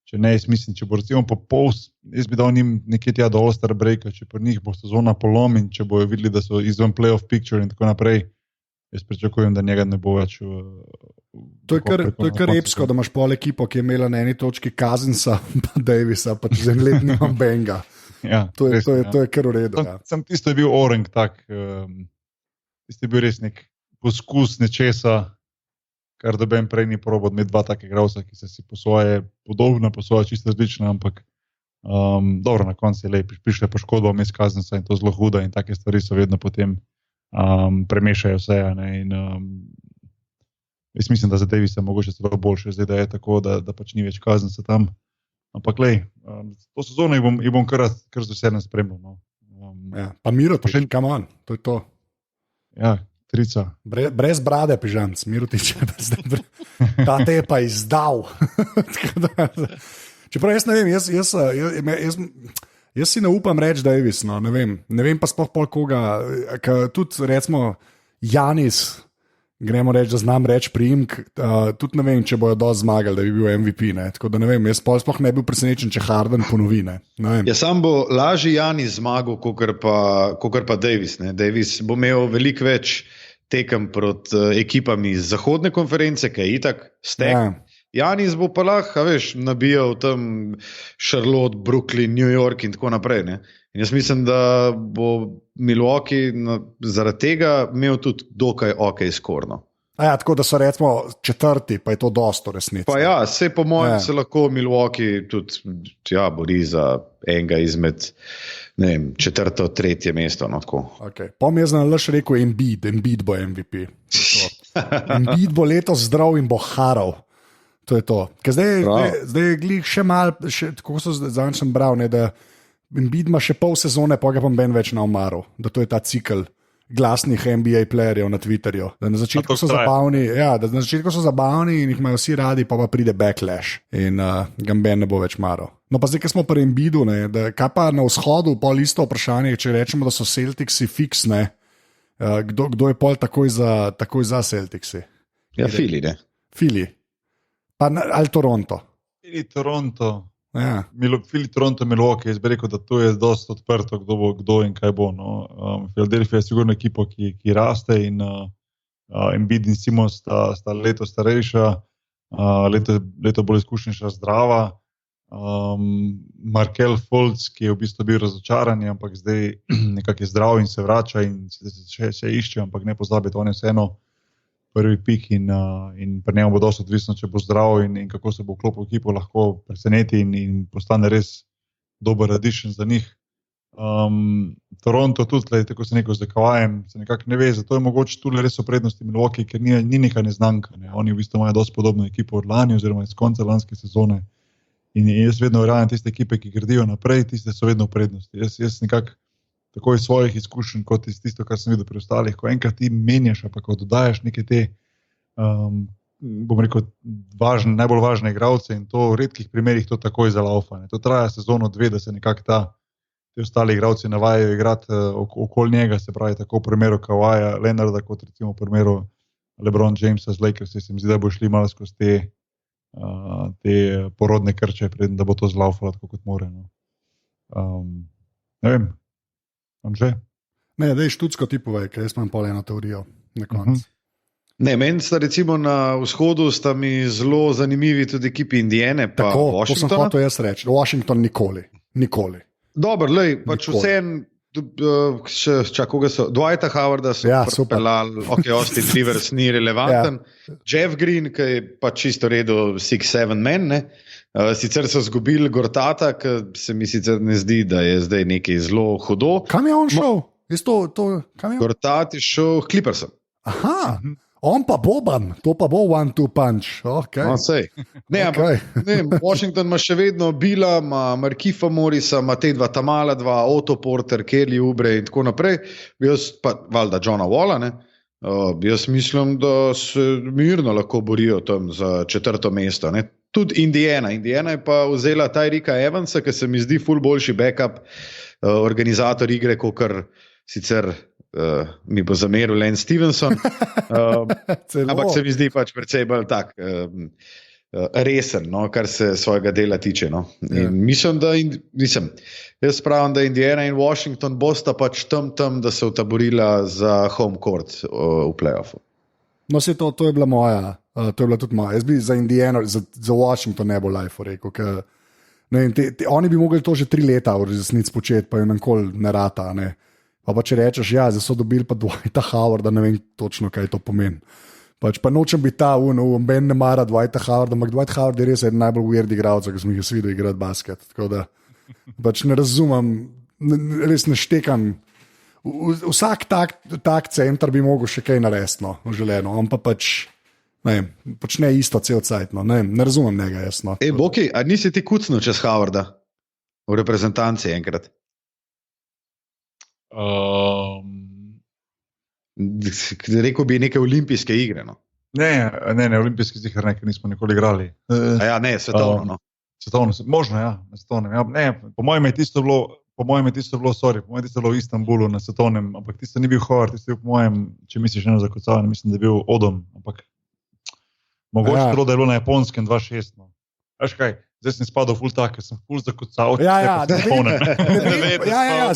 A: Če ne, jaz mislim, če bo recimo jaz bi dal njim nekje tja do All-Star breaka, če pri njih bo sezona polom in če bojo videli, da so izven playoff picture in tako naprej, jaz pričakujem, da njega ne bo več.
B: To je kar epsko, da imaš pol ekipo, ki je imela na eni točki Cousinsa, pa Davisa, pa čez en let nimam Benga.
A: Ja,
B: to je kar v redu.
A: Sam tisto je bil Orang tak, tisto je bil res nek poskus nečesa, kar doben prej ni probal imeti dva take igralca, ki se si po svoje podobna, po svoje čisto različna, ampak dobro, na koncu je lep, prišle poškodba vmes Cousinsa in to zelo huda in take stvari so vedno potem premešajo vse, ne, in jaz mislim, da za Davisa mogoče celo boljše, zdaj da je tako, da pač ni več Cousinsa tam. Ampak lej, to sezono jih bom kar z veseljem spremljal. No.
B: Ja, pa Mirotić, come on, to je to.
A: Ja, trica.
B: Brez brade, pižanc, Mirotić. Ta te je pa izdal. Čeprav jaz ne vem, jaz si ne upam reči Davis, no, ne vem pa sploh pol koga, tudi recimo Giannis, gremo reči, da znam reči priimk, tudi ne vem, če bojo dosti zmagali, da bi bil MVP, ne? Tako da ne vem, jaz sploh ne bi bil presenečen, če Harden ponovi, ne vem.
D: Ja, sam bo lažji Giannis zmagal, kakor pa Davis, ne? Davis bo imel veliko več tekem proti ekipam iz zahodne konference, ki je itak stek. Ja. Giannis bo pa lahko, veš, nabijal tam Charlotte, Brooklyn, New York in tako naprej, ne? In jaz mislim, da bo Milwaukee zaradi tega imel tudi dokaj ok skorno.
B: Ja, tako da so recimo 4, pa je to dosto resnici.
D: Pa ja, se po mojem se lahko Milwaukee tudi bori za enega izmed, ne vem, 4., 3. mesto. No,
B: okay. Pom jaz znam lež rekel Embiid bo MVP. Embiid bo letos zdrav in bo haral. To je to. Zdaj je glih še malo, tako so zdaj sem bral, ne, da Embiid ima še pol sezone, pa ga bom ben več na umaru, da to je ta cikl glasnih NBA playerjev na Twitterju. Da na začetku so zabavni, in jih imajo vsi radi, pa pride backlash in ga ben ne bo več maro. No pa zdaj, ko smo pri Embiidu, kaj pa na vzhodu, pol isto vprašanje, če rečemo, da so Celticsi fiksne, kdo je pol takoj za Celticsi?
D: Ja, Philly, ne?
B: Philly. Pa ali Toronto?
A: Philly, Toronto.
B: Ja.
A: Toronto, Milwaukee, jaz bi rekel, da to je dosti odprto, kdo in kaj bo. No. Philadelphia je sigurno ekipa, ki raste in Embiid in Simmons sta leto starejša, leto bolj izkušenejša, zdrava. Markel Fultz, ki je v bistvu bil razočaran, ampak zdaj nekako je zdrav in se vrača in se išče, ampak ne pozabite, on je vseeno prvi pik in pri njemu bo dosti odvisno, če bo zdrav in kako se bo vklopil v ekipo, lahko preseneti in postane res dober addition za njih. Toronto tudi, tako se neko z Kavajem, se nekako ne ve, zato je mogoče tudi res o prednosti Milwaukee, ker ni neka neznanka. Ne. Oni v bistvu imajo dosti podobno ekipo od lani oziroma iz konca lanske sezone. In jaz vedno verjamem, tiste ekipe, ki gradijo naprej, tiste so vedno v prednosti. Jaz nekako tako iz svojih izkušenj, kot iz tisto, kar sem videl pri ostalih, ko enkrat ti menjaš, pa ko dodajaš neke te, bom rekel, najbolj važne igralce in to v redkih primerih to takoj zalaufa. To traja sezono 2, da se nekako ti ostali igralci navajajo igrati okoli njega, se pravi tako v primeru Kavaja, Leonarda, kot recimo v primeru LeBron Jamesa z Lakers, se mi zdi, da bo šli malo skozi te porodne krče, preden da bo to zlaufalo tako kot more. No. Ne vem, Anže?
B: Ne, daj študsko ti povej, ker jaz imam pol eno teorijo na koncu.
D: Ne, meni sta recimo na vzhodu sta mi zelo zanimivi tudi ekipi Indiane pa
B: Tako,
D: Washingtona.
B: to sem hotel jaz reči. Washington nikoli.
D: Dobro, lej, pač vsem, koga so, Dwighta Howarda so pelali, Austin Rivers ni relevanten, Jeff Green, ki je pač čisto redo 6-7 men, ne? Sicer so zgubili Gortata, ki se mi sicer ne zdi, da je zdaj nekaj zelo hudo.
B: Kam je on šel?
D: Gortat je šel Clippersom.
B: Aha, on pa Boban, to pa bo 1-2 punch. Okay.
D: No, ne, okay. Ampak Washington ima še vedno Bila, ima Markifa Morrisa, ima te dva Tamala, Otto Porter, Kelly Oubre in tako naprej. Jaz pa valjda Johna Walla, ne? Jaz mislim, da se mirno lahko borijo tam za 4. mesto. Ne? Tudi Indiana je pa vzela Tyreka Evansa, ki se mi zdi ful boljši backup, organizator igre, kakor sicer mi bo zameril Lance Stevenson, ampak se mi zdi pač precej bolj tak resen, no, kar se svojega dela tiče. No. Mislim, jaz pravim, da Indiana in Washington bosta pač tam, da se utaborila za home court v play-offu.
B: No, to je bila moja, to je bila tudi moja. Jaz bi za Indiano, za Washington ne bo life rekel, ker oni bi mogli to že 3 leta v resnici početi, pa je nikoli ne rata, ne. Pa če rečeš, ja, zdaj so dobili pa Dwighta Howarda, ne vem točno, kaj to pomeni. Pa nočem biti ben ne mara Dwighta Howarda, ampak Dwight Howard je res eden najbolj weird igralcev, ki sem jih videl igrati basket. Tako da ne razumem, res ne štekam. Vsak tak center bi mogel še kaj narediti, no, želeno. On pa počne isto cel cajt, no. Ne razumem njega jaz. No.
D: Boki, a nisi ti kucnil čez Howarda v reprezentanci enkrat? Rekel bi neke olimpijske igre. No.
A: Ne, olimpijskih igr nismo nikoli igrali.
D: Svetovno. No.
A: Svetovno, možno, ja. Svetovnem, ja. Ne, po mojem je tisto bilo v Istanbulu na svetovnem, ampak tisto ni bil Howard, tisto je bil po mojem, če misliš eno zakucavanje, mislim, da je bil Odom, ampak mogoče da je bilo na Japonskem 2-6. No. Veš kaj? Zdaj sem spadal ful tak, ker sem ful zakucal.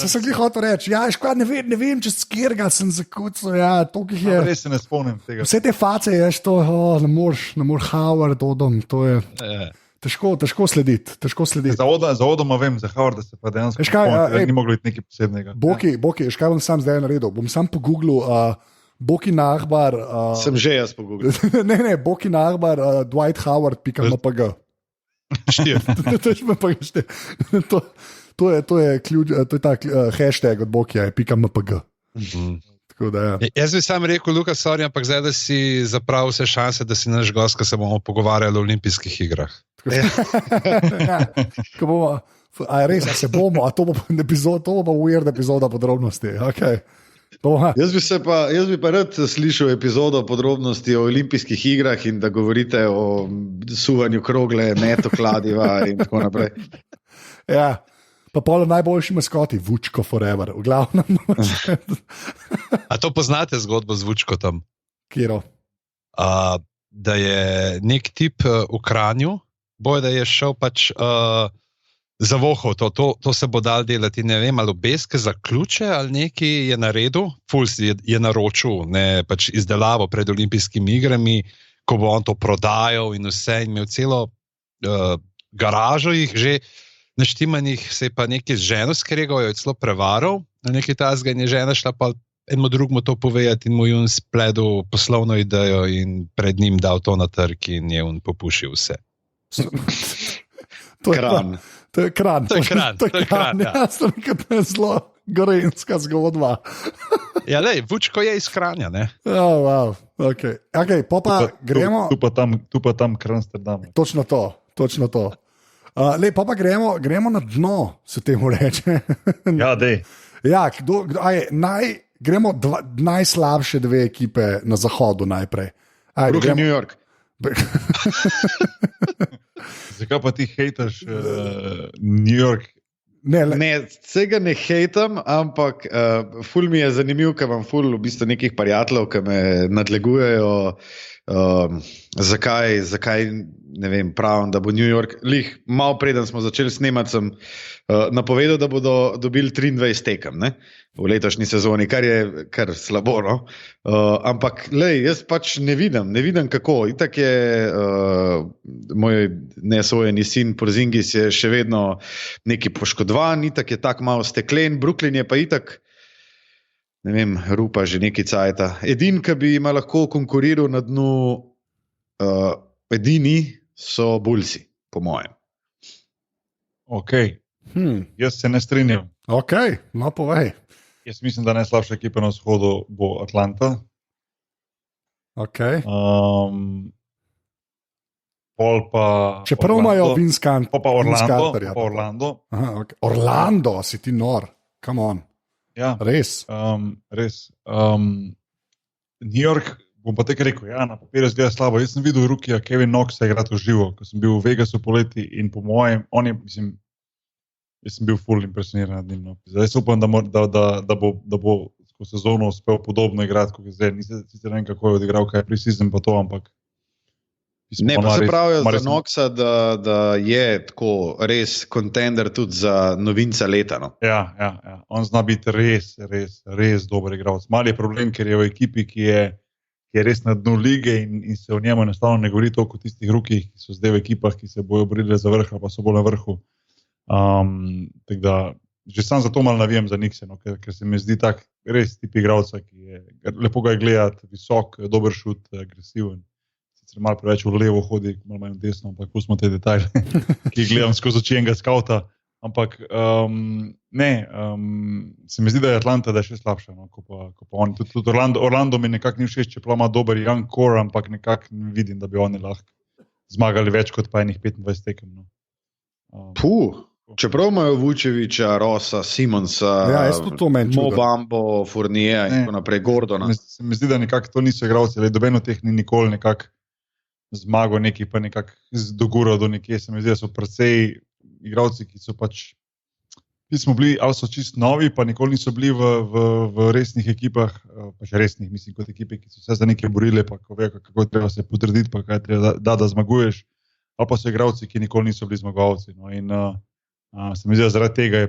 B: Se sem jih hotel reči. Ne vem, če skirga sem zakucal.
A: Res se ne spomnim tega.
B: Vse te face je, ne moreš Howard, Odom, to je težko slediti.
A: Za Odoma vem, za Howarda se pa dejansko ni moglo biti nekaj posebnega.
B: Boki, kaj bom sam zdaj naredil? Bom sam pogooglil Boki Nahbar.
D: Sem že jaz pogooglil.
B: Ne, Boki Nahbar, Dwight Howard.pg. To je ta hashtag od Bokija, /mpg.
C: Jaz bi sam rekel, Luka, sorry, ampak zdaj, da si zapravil vse šanse, da si naš gost, ko se bomo pogovarjali o olimpijskih igrah.
B: Res, a se bomo, a to bo weird epizoda podrobnosti. Okay.
D: Jaz bi pa rad slišal epizodo podrobnosti o olimpijskih igrah in da govorite o suvanju krogle, metu kladiva in tako naprej.
B: Ja, pa polo najboljši maskoti, Vučko forever, v glavnem.
C: A to poznate zgodbo z Vučkotom?
B: Kjero?
C: Da je nek tip v Kranju Boj, da je šel pač za vohov, to se bo dal delati, ne vem, ali obeske za ključe ali nekaj je naredil, Fulz je naročil pač izdelavo pred olimpijskimi igrami, ko bo on to prodajal in vse, in imel celo garažo jih že naštimanih, se je pa nekaj z ženo skregal, jo je celo prevaral, na nekaj tazga in je žena šla pa enemu drugemu to povedati in mu je on spledil poslovno idejo in pred njim dal to na trg in je on popušil vse.
D: Kran.
B: To je Kran.
C: To je Kran, ja.
B: Ja, to je zelo gorenjska zgodba.
C: Ja, lej, Vučko je iz Kranja, ne?
B: Oh, wow. Okay, pa gremo.
A: Tu pa tam Kransterdam.
B: Točno to. Pa gremo na dno, se temu reče.
A: Ja, dej.
B: Ja, gremo najslabše dve ekipe na zahodu najprej.
D: Brooklyn, New York.
A: Zakaj pa ti hejtaš New York?
D: Ne, vsega ne hejtam, ampak ful mi je zanimiv, ker imam ful v bistvu nekih prijateljev, ki me nadlegujejo, zakaj ne vem, pravim, da bo New York, malo preden smo začeli snemati, sem napovedal, da bodo dobili 23 tekem, ne, v letošnji sezoni, kar je kar slabo, no? Ampak jaz pač ne vidim kako. Itak je moj nesojeni sin Porzingis je še vedno neki poškodovan, itak je tak malo steklen, Brooklyn je pa itak, ne vem, rupa že neki cajta. Edini, ki bi ima lahko konkuriral na dnu, edini so Bullsi, po mojem.
A: Ok, jaz se ne strinjam.
B: Ok, no povej.
A: Jaz mislim, da najslabša ekipa na vzhodu bo Atlanta.
B: Okay.
A: Čeprav
B: imajo Vinskan.
A: Pa Orlando.
B: Aha, okay. Orlando, si ti nor, come on.
A: Ja,
B: res.
A: New York, bom pa tako rekel, ja, na papirju zgleda slabo. Jaz sem videl Rukija Kevin Knoxa igrati v živo, ko sem bil v Vegasu poleti in po mojem, jaz sem bil full impresioniran nad njim. No. Zdaj se upam, da bo skozi sezono uspel podobno igrati, kot je zdaj. Sicer ne vem, kako je odigral, kaj je pre-season pa to, ampak...
D: Ne, pa se pravijo za Knoxa, da je tako res kontender tudi za novinca leta. No.
A: Ja. On zna biti res dober igralec. Mal je problem, ker je v ekipi, ki je res na dnu lige in se o njemu enostavno ne govori toliko o tistih rukih, ki so zdaj v ekipah, ki se bojo borili za vrh, pa so bolj na vrhu. Tako da, že sam zato malo navijam za Knickse, no, ker se mi zdi tak res tip igralca, ki je lepo ga je gledati, visok, dober šut, agresiven. Sicer malo preveč v levo hodi, malo manj v desno, ampak pustimo te detajle, ki jih gledam skozi oči enega skauta. Ampak se mi zdi, da je Atlanta da je še slabša, no, ko pa oni. Tudi Orlando mi nekako ni všeč, čeprav ima dober young core, ampak nekako ne vidim, da bi oni lahko zmagali več kot pa enih 25 tekem. No.
D: Čeprav imajo Vučeviča, Rosa, Simonsa, Mobambo, Fournija in tako naprej, Gordona.
A: Se mi zdi, da nekako to niso igralci, ali doben od teh ni nikoli nekako zmagal neki, pa nekako dogural do nekje. Se mi zdi, da so precej igralci, ki so pač, ki smo bili, ali so čist novi, pa nikoli niso bili v resnih ekipah, pač resnih, mislim, kot ekipe, ki so se za nekaj borile, pa kako treba se potrditi, pa kaj treba da zmaguješ, ali pa so igralci, ki nikoli niso bili zmagovalci. No, in se mi zdi, da zaradi tega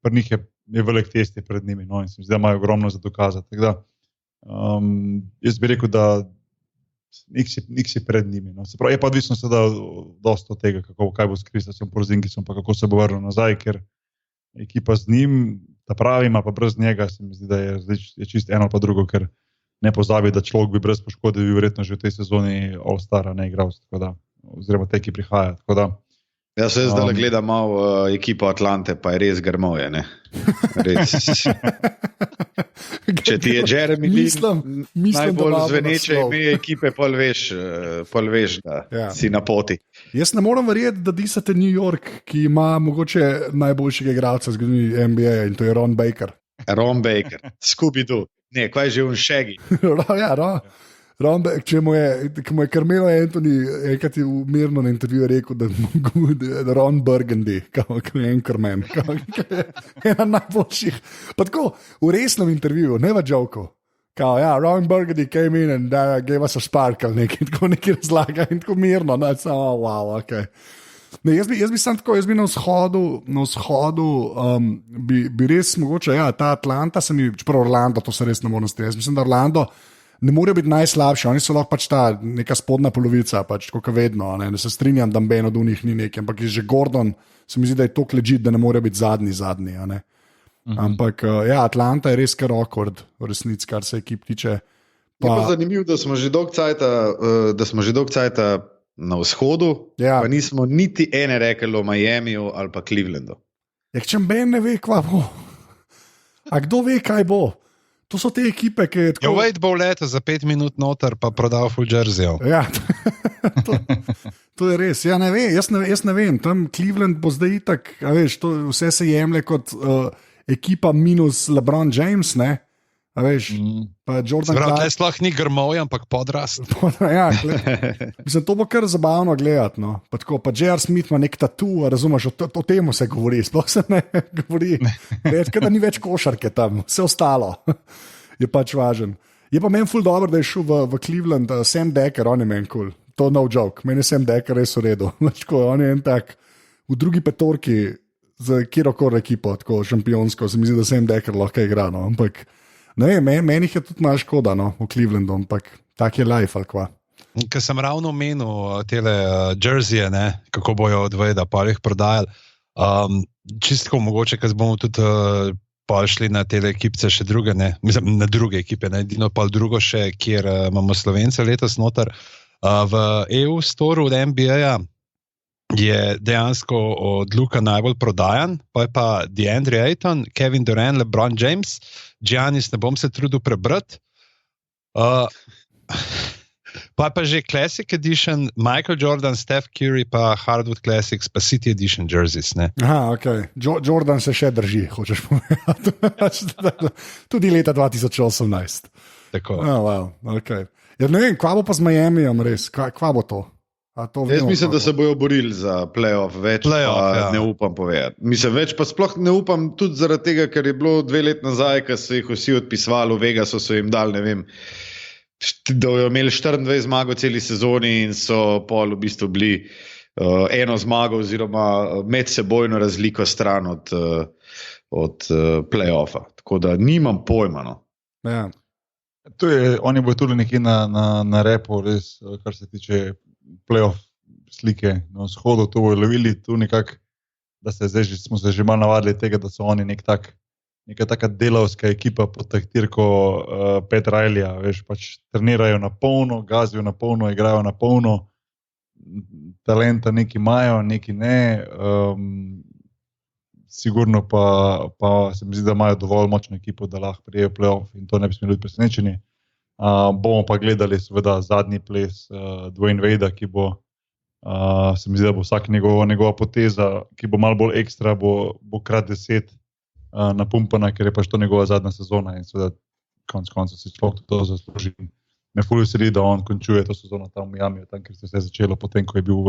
A: pri njih je velik test pred njimi, no, in se mi zdi, da imajo ogromno za dokazati. Tako da, jaz bi rekel, da nik si pred njimi. No. Se pravi, je pa odvisno seveda dosta od tega, kaj bo s Kristasom Porzingisom, pa kako se bo vrnil nazaj, ker ekipa z njim, ta pravi, pa brez njega, se mi zdi, da je čist eno pa drugo, ker ne pozabi, da človek bi brez poškode bil verjetno že v tej sezoni All-Star, ne igralec, oziroma te, ki prihaja. Tako da,
D: jaz se zdaj gledam malo ekipo Atlante, pa je res grmovje, ne? Res. Če ti je Jeremy Lin najbolj zveneče ime ekipe, pol veš, da si na poti.
B: Jaz ne moram verjeti, da disate New York, ki ima mogoče najboljšega igralca v zgodovini NBA, in to je Ron Baker.
D: Ron Baker, Scooby-Doo. Ne, kaj je že un Shaggy?
B: Ron Baker, če mu je Carmelo Anthony enkrat v mirno na intervjuju rekel, da Ron Burgundy, kot je Anchorman, ena najboljših. Pa tako, v resnem intervjuju, ne v joku, Kao, ja, Ron Burgundy came in and gave us a sparkle, nekaj razlaga in tako mirno, no, samo wow, ok. Ne, jaz bi sam tako, jaz bi na vzhodu bi res mogoče, ja, ta Atlanta čeprav Orlando, to se res ne morem strinjati, jaz mislim, da Orlando ne more biti najslabši, oni so lahko pač ta neka spodnja polovica, pač tako vedno, ne se strinjam, da Ben od njih ni nekaj, ampak je že Gordon, se mi zdi, da je to legit, da ne more biti zadnji, a ne. Ampak ja, Atlanta je res kar awkward, v resnici, kar se ekip tiče.
D: Je pa zanimivo, da smo že dolgo cajta na vzhodu,
B: ja.
D: Pa nismo niti ene rekli o Miamiju ali pa Clevelandu.
B: Ja, če Ben ne ve, kva bo. A kdo ve, kaj bo? To so te ekipe, ki je tako...
C: Wade bo leto za 5 minut noter, pa prodal full jerseyjev.
B: Ja, to je res. Ja, ne ve, jaz ne vem, tam Cleveland bo zdaj itak, a veš, to vse se jemlje kot ekipa minus LeBron James, ne? A veš, pa Jordan
C: Clarkson.
B: Clarkson.
C: Sploh ni grmovj, ampak podrast.
B: Ja, mislim, to bo kar zabavno gledati, no. Pa tako, pa J.R. Smith ima nek tatu, razumeš, o temu se govori, sploh se ne govori. Več, da ni več košarke tam, vse ostalo je pač važen. Je pa meni ful dobro, da je šel v Cleveland Sam Dekker, on je meni cool. To no joke, meni je Sam Dekker res v redu. On je en tak, v drugi petorki za kjerokor ekipo, tako šampionsko, se mi zdi, da Sam Dekker lahko igra, no, ampak ne vem, meni je tudi malo škoda, no, v Clevelandu, ampak tak je life, ali kva.
C: Ker sem ravno omenil tele jerseyje, ne, kako bojo od Vejda pa jih prodajali. Čistko mogoče, ker bomo tudi pa šli na tele ekipce še druge, ne, mislim, na druge ekipe, ne, edino pa drugo še, kjer imamo Slovence letos noter. V EU storu od NBA-ja je dejansko od Luka najbolj prodajan, pa je pa DeAndre Ayton, Kevin Durant, LeBron James, Giannis ne bom se trudil prebrati, pa že Classic Edition, Michael Jordan, Steph Curry, pa Hardwood Classics, pa City Edition jerseys, ne.
B: Aha, ok. Jordan se še drži, hočeš povedati. Tudi leta 2018.
C: Tako.
B: Oh, wow, ok. Ja, ne vem, kva bo pa z Miamijem res, kva bo to?
D: Jaz mislim, da se bojo borili za playoff, več ja. Ne upam povedati. Mislim, več pa sploh ne upam tudi zaradi tega, ker je bilo 2 let nazaj, ko so jih vsi odpisvali v Vegasu, so jim dali, ne vem, da jo imeli 24 zmago celi sezoni in so pol v bistvu bili eno zmago oziroma medsebojno razliko stran od playoffa. Tako da nimam pojma. No.
B: Ja.
A: Oni bojo tudi nekje na repu, res, kar se tiče playoff slike na vzhodu, to bojo lovili tu nekako, da smo se že malo navadili tega, da so oni neka taka delavska ekipa pod taktirko Pat Rileyja, veš, pač trenirajo na polno, gazijo na polno, igrajo na polno, talenta neki imajo, neki ne, sigurno pa se mi zdi, da imajo dovolj močno ekipo, da lahko prijejo playoff in to ne bi smeli biti presenečeni. Bomo pa gledali seveda zadnji ples Dwayne Wadea, ki bo, se mi zdi, da bo vsak njegova poteza, ki bo malo bolj ekstra, bo krat 10 napumpana, ker je pač to njegova zadnja sezona in seveda konec si sploh to zasluži. Me ful veseli, da on končuje to sezono tam v Miamiju, tam, kjer se je začelo potem, ko je bil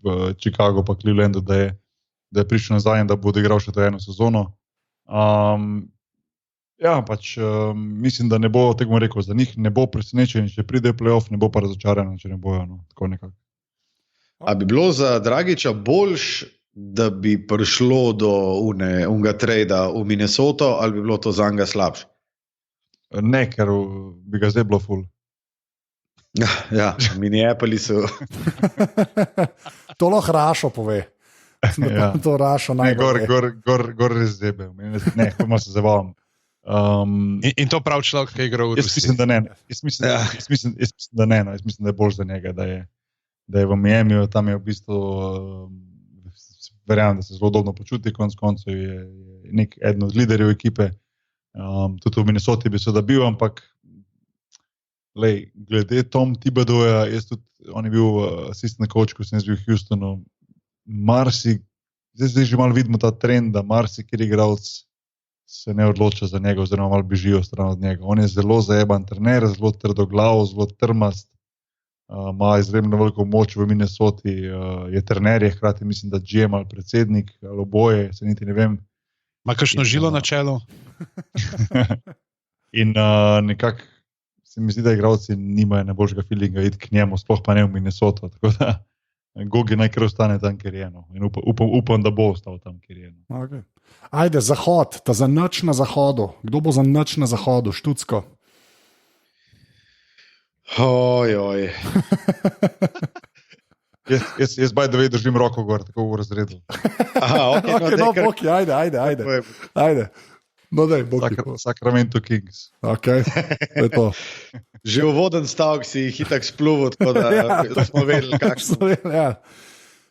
A: v Chicagu pa Clevelandu, da je prišel nazaj in da bo odigral še to eno sezono. Ja, pač mislim, da ne bo, tako bom rekel, za njih ne bo presenečen, če pride playoff, ne bo pa razočaran, če ne bojo, no, tako nekako.
D: A bi bilo za Dragića boljš, da bi prišlo do unga trejda v Minnesoto, ali bi bilo to za njega slabše?
A: Ne, ker bi ga zdaj bilo ful.
D: Ja, Minneapolisu.
B: To lahko Rašo pove. Ja. To Rašo najbolj.
A: Gor res zebe. Ne, kako se zabavam.
C: In to prav človek, ki je igral v Rusiji.
A: Jaz mislim, da ne. Jaz mislim, da je bolj za njega, da je v Miamiju, tam je v bistvu, verjamem, da se zelo dobro počuti, konec koncev je eden od liderjev ekipe. Tudi v Minnesoti bi se da bil, ampak glede Tom Thibodeauja, on je bil assistant coach, ko sem jaz bil v Houstonu, zdaj že malo vidimo ta trend, da marsikjer igralec se ne odloča za njega, oziroma malo bežijo stran od njega. On je zelo zajeban trener, zelo trdoglav, zelo trmast, ima izredno veliko moč v Minnesoti, je trener, je hkrati mislim, da GM ali predsednik, ali oboje, se niti ne vem.
C: Ma kakšno žilo na čelu?
A: In nekako se mi zdi, da igralci nimajo najboljšega feelinga iti k njemu, sploh pa ne v Minnesoto. Tako da Gogi naj kar ostane tam, kjer je. No. In upam, da bo ostal tam, kjer je. No.
B: Okay. Ajde, zahod, ta za noč na zahodu. Kdo bo za noč na zahodu, Štucko?
D: Ojoj.
A: Jaz by the way držim roko gor, tako v razredu.
D: Aha, okay,
B: No, Boki, ajde. No, daj, Boki.
A: Sacramento Kings.
B: Okay. To je to.
D: Že uvoden stavek si jih itak spluvil, tako da smo vedeli, kakšno.
B: Ja.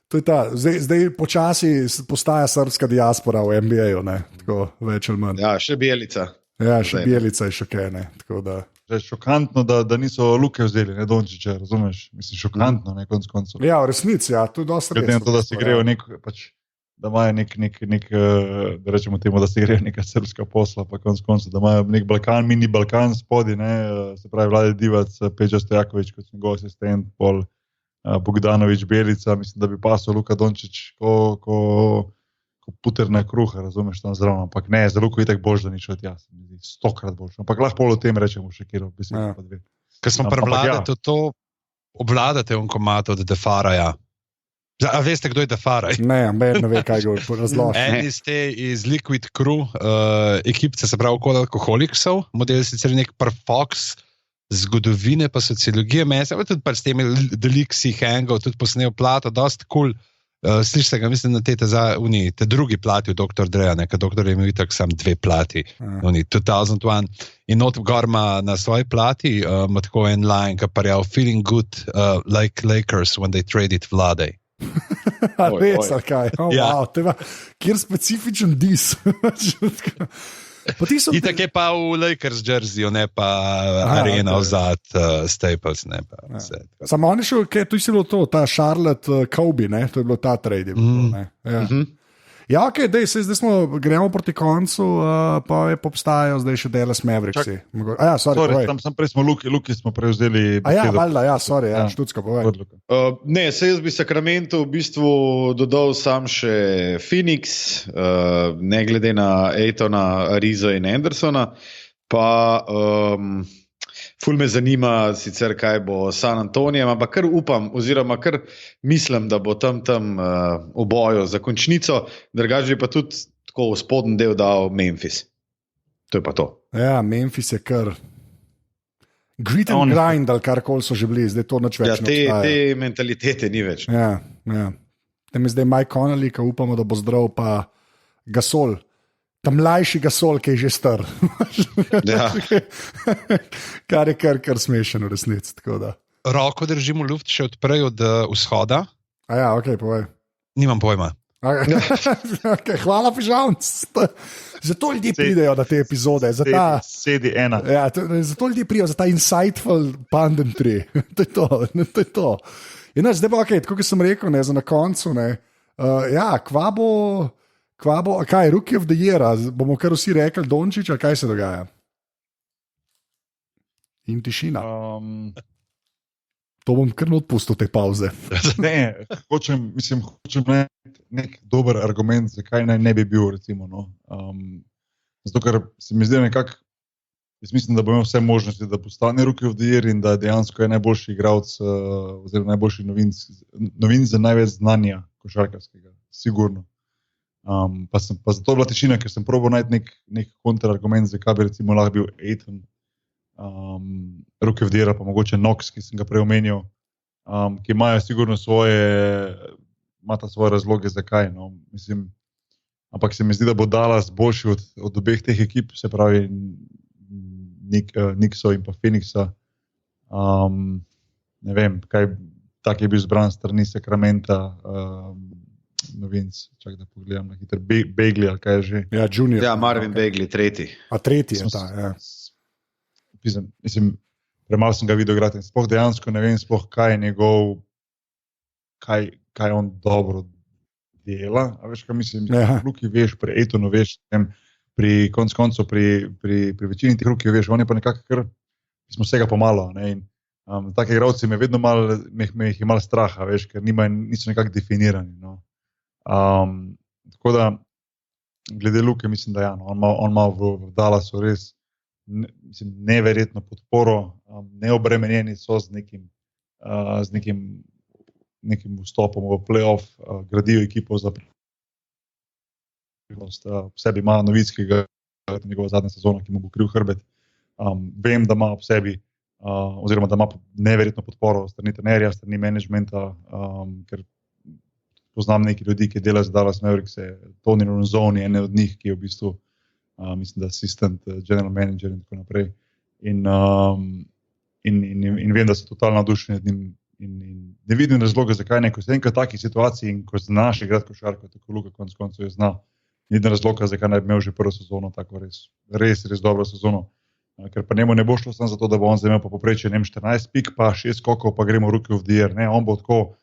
B: To je ta. Zdaj počasi postaja srpska diaspora v NBA-ju, tako več ali manj.
D: Ja, še Bjelica.
B: Ja, še Bjelica je šokaj, tako da.
A: Že je šokantno, da niso Luke vzeli, ne Dončića, razumeš? Mislim, šokantno, ne konc koncev.
B: Ja, v resnici, ja, to je dosti resno.
A: Glede na to, da si grejo da imajo da rečemo temu, da si grejo neka srpska posla, pa konc koncev, da imajo nek Balkan, mini Balkan spodi, se pravi Vlade Divac, Peđa Stojaković kot njegov asistent, pol Bogdanović, Bjelica, mislim, da bi pasal Luka Dončić ko puterna kruha, razumeš, tam zraven, ampak ne, za Luko itak bož, da nič od jaz, 100-krat bož, ampak lahko o tem rečemo še kjer, besedo pa dve.
C: Ker smo prevladali to, obvladate on komat od Defaraja. A veste, kdo je Defaraj?
B: Ne ve, kaj ga razloži.
C: Eni ste iz Liquid Crew, ekipce, se pravi okoli alkoholiksov, model sicer nek Fox, zgodovine pa sociologije, mesa, pa tudi s temi deliksi hangov, tudi posnel plato, dosti cool. Slišite ga, mislim, na te drugi plati v Dr. Dreja, ker Dr. je imel itak sam 2 plati, 2001. In not gor ima na svoji plati, ima tako en line, ki pa je feeling good like Lakers when they traded Vlade.
B: Res, kaj?
C: Ja.
B: Wow, kjer specifičen dis.
C: Itak je pa v Lakers jerseyju, ne pa arena vzad, Staples, ne pa vse.
B: Samo on je šel, tu si bilo to, ta Charlotte Kobe, to je bilo ta trade. Ja, ok, zdaj gremo proti koncu, pa obstajajo zdaj še Dallas Mavericksi.
A: Tam prej smo Luki smo prevzeli besedo.
B: Štucka, povej.
D: Ne, jaz bi Sacramento v bistvu dodal sam še Phoenix, ne glede na Aytona, Arizo in Andersona, pa ful me zanima sicer, kaj bo San Antonijem, ampak kar upam, oziroma kar mislim, da bo tam v boju za končnico, drugače pa tudi tako v spodnji del dal Memphis. To je pa to.
B: Ja, Memphis je kar grit and grind, ali karkoli so že bili, zdaj to nič več ne obstaja.
D: Te mentalitete ni več.
B: Ja. Tem je zdaj Mike Conley, ki upamo, da bo zdrav, pa Gasol. Ta mlajši Gasol, ki je že star.
D: Ja.
B: Kar je kar smešen v resnici.
C: Roko držimo luft še odprej od vzhoda.
B: Ja, ok, povej.
C: Nimam pojma.
B: Okay, hvala, Pižavc. Zato ljudje pridejo na te epizode.
A: Sedi ena.
B: Ja, zato ljudje pridejo za ta insightful punditry. To je to. In zdaj pa, okay, tako kot sem rekel, za na koncu, kaj, Rookie of the Year, bomo kar vsi rekli Dončić, kaj se dogaja? In tišina. To bom kar odpustil te pauze.
A: Ne, hočem nek dober argument, zakaj naj ne bi bil, recimo. No. Zato, ker se mi zdi nekako, jaz mislim, da bo imel vse možnosti, da postane Rookie of the Year in da dejansko je najboljši igralec oziroma najboljši novinc za največ znanja košarkarskega, sigurno. Pa zato bila tišina, ker sem probal najti nek kontrargument, zakaj bi recimo lahko bil Ayton, Rookie of the Year, pa mogoče Knox, ki sem ga prej omenil, ki imajo sigurno svoje razloge, zakaj. No. Mislim, ampak se mi zdi, da bo Dallas boljši od obeh teh ekip, se pravi Knicksov in pa Phoenixa. Ne vem, tak je bil zbran strani Sacramenta, novinc, čak da pogledam na hitro, Bagley, ali kaj je že.
B: Ja, junior.
D: Ja, Marvin Bagley, tretji.
B: A tretji je ta, ja.
A: Mislim, premalo sem ga videl igrati in sploh dejansko ne vem sploh, kaj je njegov, kaj on dobro dela, a veš, kaj mislim, Luki veš, pri Aytonu veš, pri koncu, pri večini tih Rookie veš, on je pa nekako kar, smo vsega pomalo, ne, in take igralci me vedno malo, me jih je malo straha, veš, ker niso nekako definirani, no. Tako da, glede Luke, mislim, da ja, no, on ima v Dallasu res neverjetno podporo, neobremenjeni so z nekim vstopom v playoff, gradijo ekipo za prihodnost. V sebi ima Novickega, njegova zadnja sezona, ki mu bo kril hrbet. Vem, da ima ob sebi, oziroma da ima neverjetno podporo strani trenerja, strani managementa, ker poznam nekaj ljudi, ki delajo za Dallas Mavericks, Tony Ronzoni, ene od njih, ki je v bistvu, mislim, da assistant general manager in tako naprej. In vem, da so totalno navdušeni nad njim in ne vidim razloga, zakaj ne, ko se enkrat v takih situaciji in ko znaš igrati košarko, tako Luka konec koncev je zna, ni vidim razloga, zakaj ne bi imel že prvo sezono, tako res dobro sezono. Ker pa njemu ne bo šlo samo zato, da bo on zdaj imel pa poprečje 14 pik, pa 6 skokov, pa gremo Rookie of the Year. Ne, on bo tako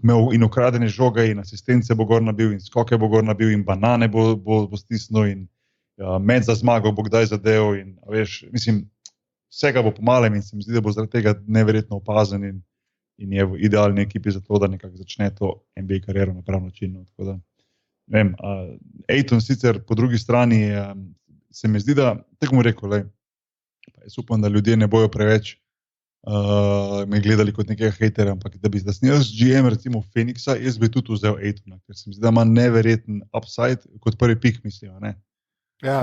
A: imel in ukradene žoge in asistence bo gor nabil in skoke bo gor nabil in banane bo stisnil in med za zmago bo kdaj zadev in veš, mislim, vsega bo pomalem in se mi zdi, da bo zaradi tega neverjetno opazen in je v idealni ekipi za to, da nekako začne to NBA kariero na prav način. Tako da, ne vem, Ayton sicer po drugi strani se mi zdi, da, tako mu rekel, jaz upam, da ljudje ne bojo preveč me gledali kot nekega hejtera, ampak da sem jaz GM recimo Phoenixa, jaz bi tudi vzel Aytona, ker se mi zdi, da ima neverjeten upside, kot prvi pik mislijo, ne?
B: Ja.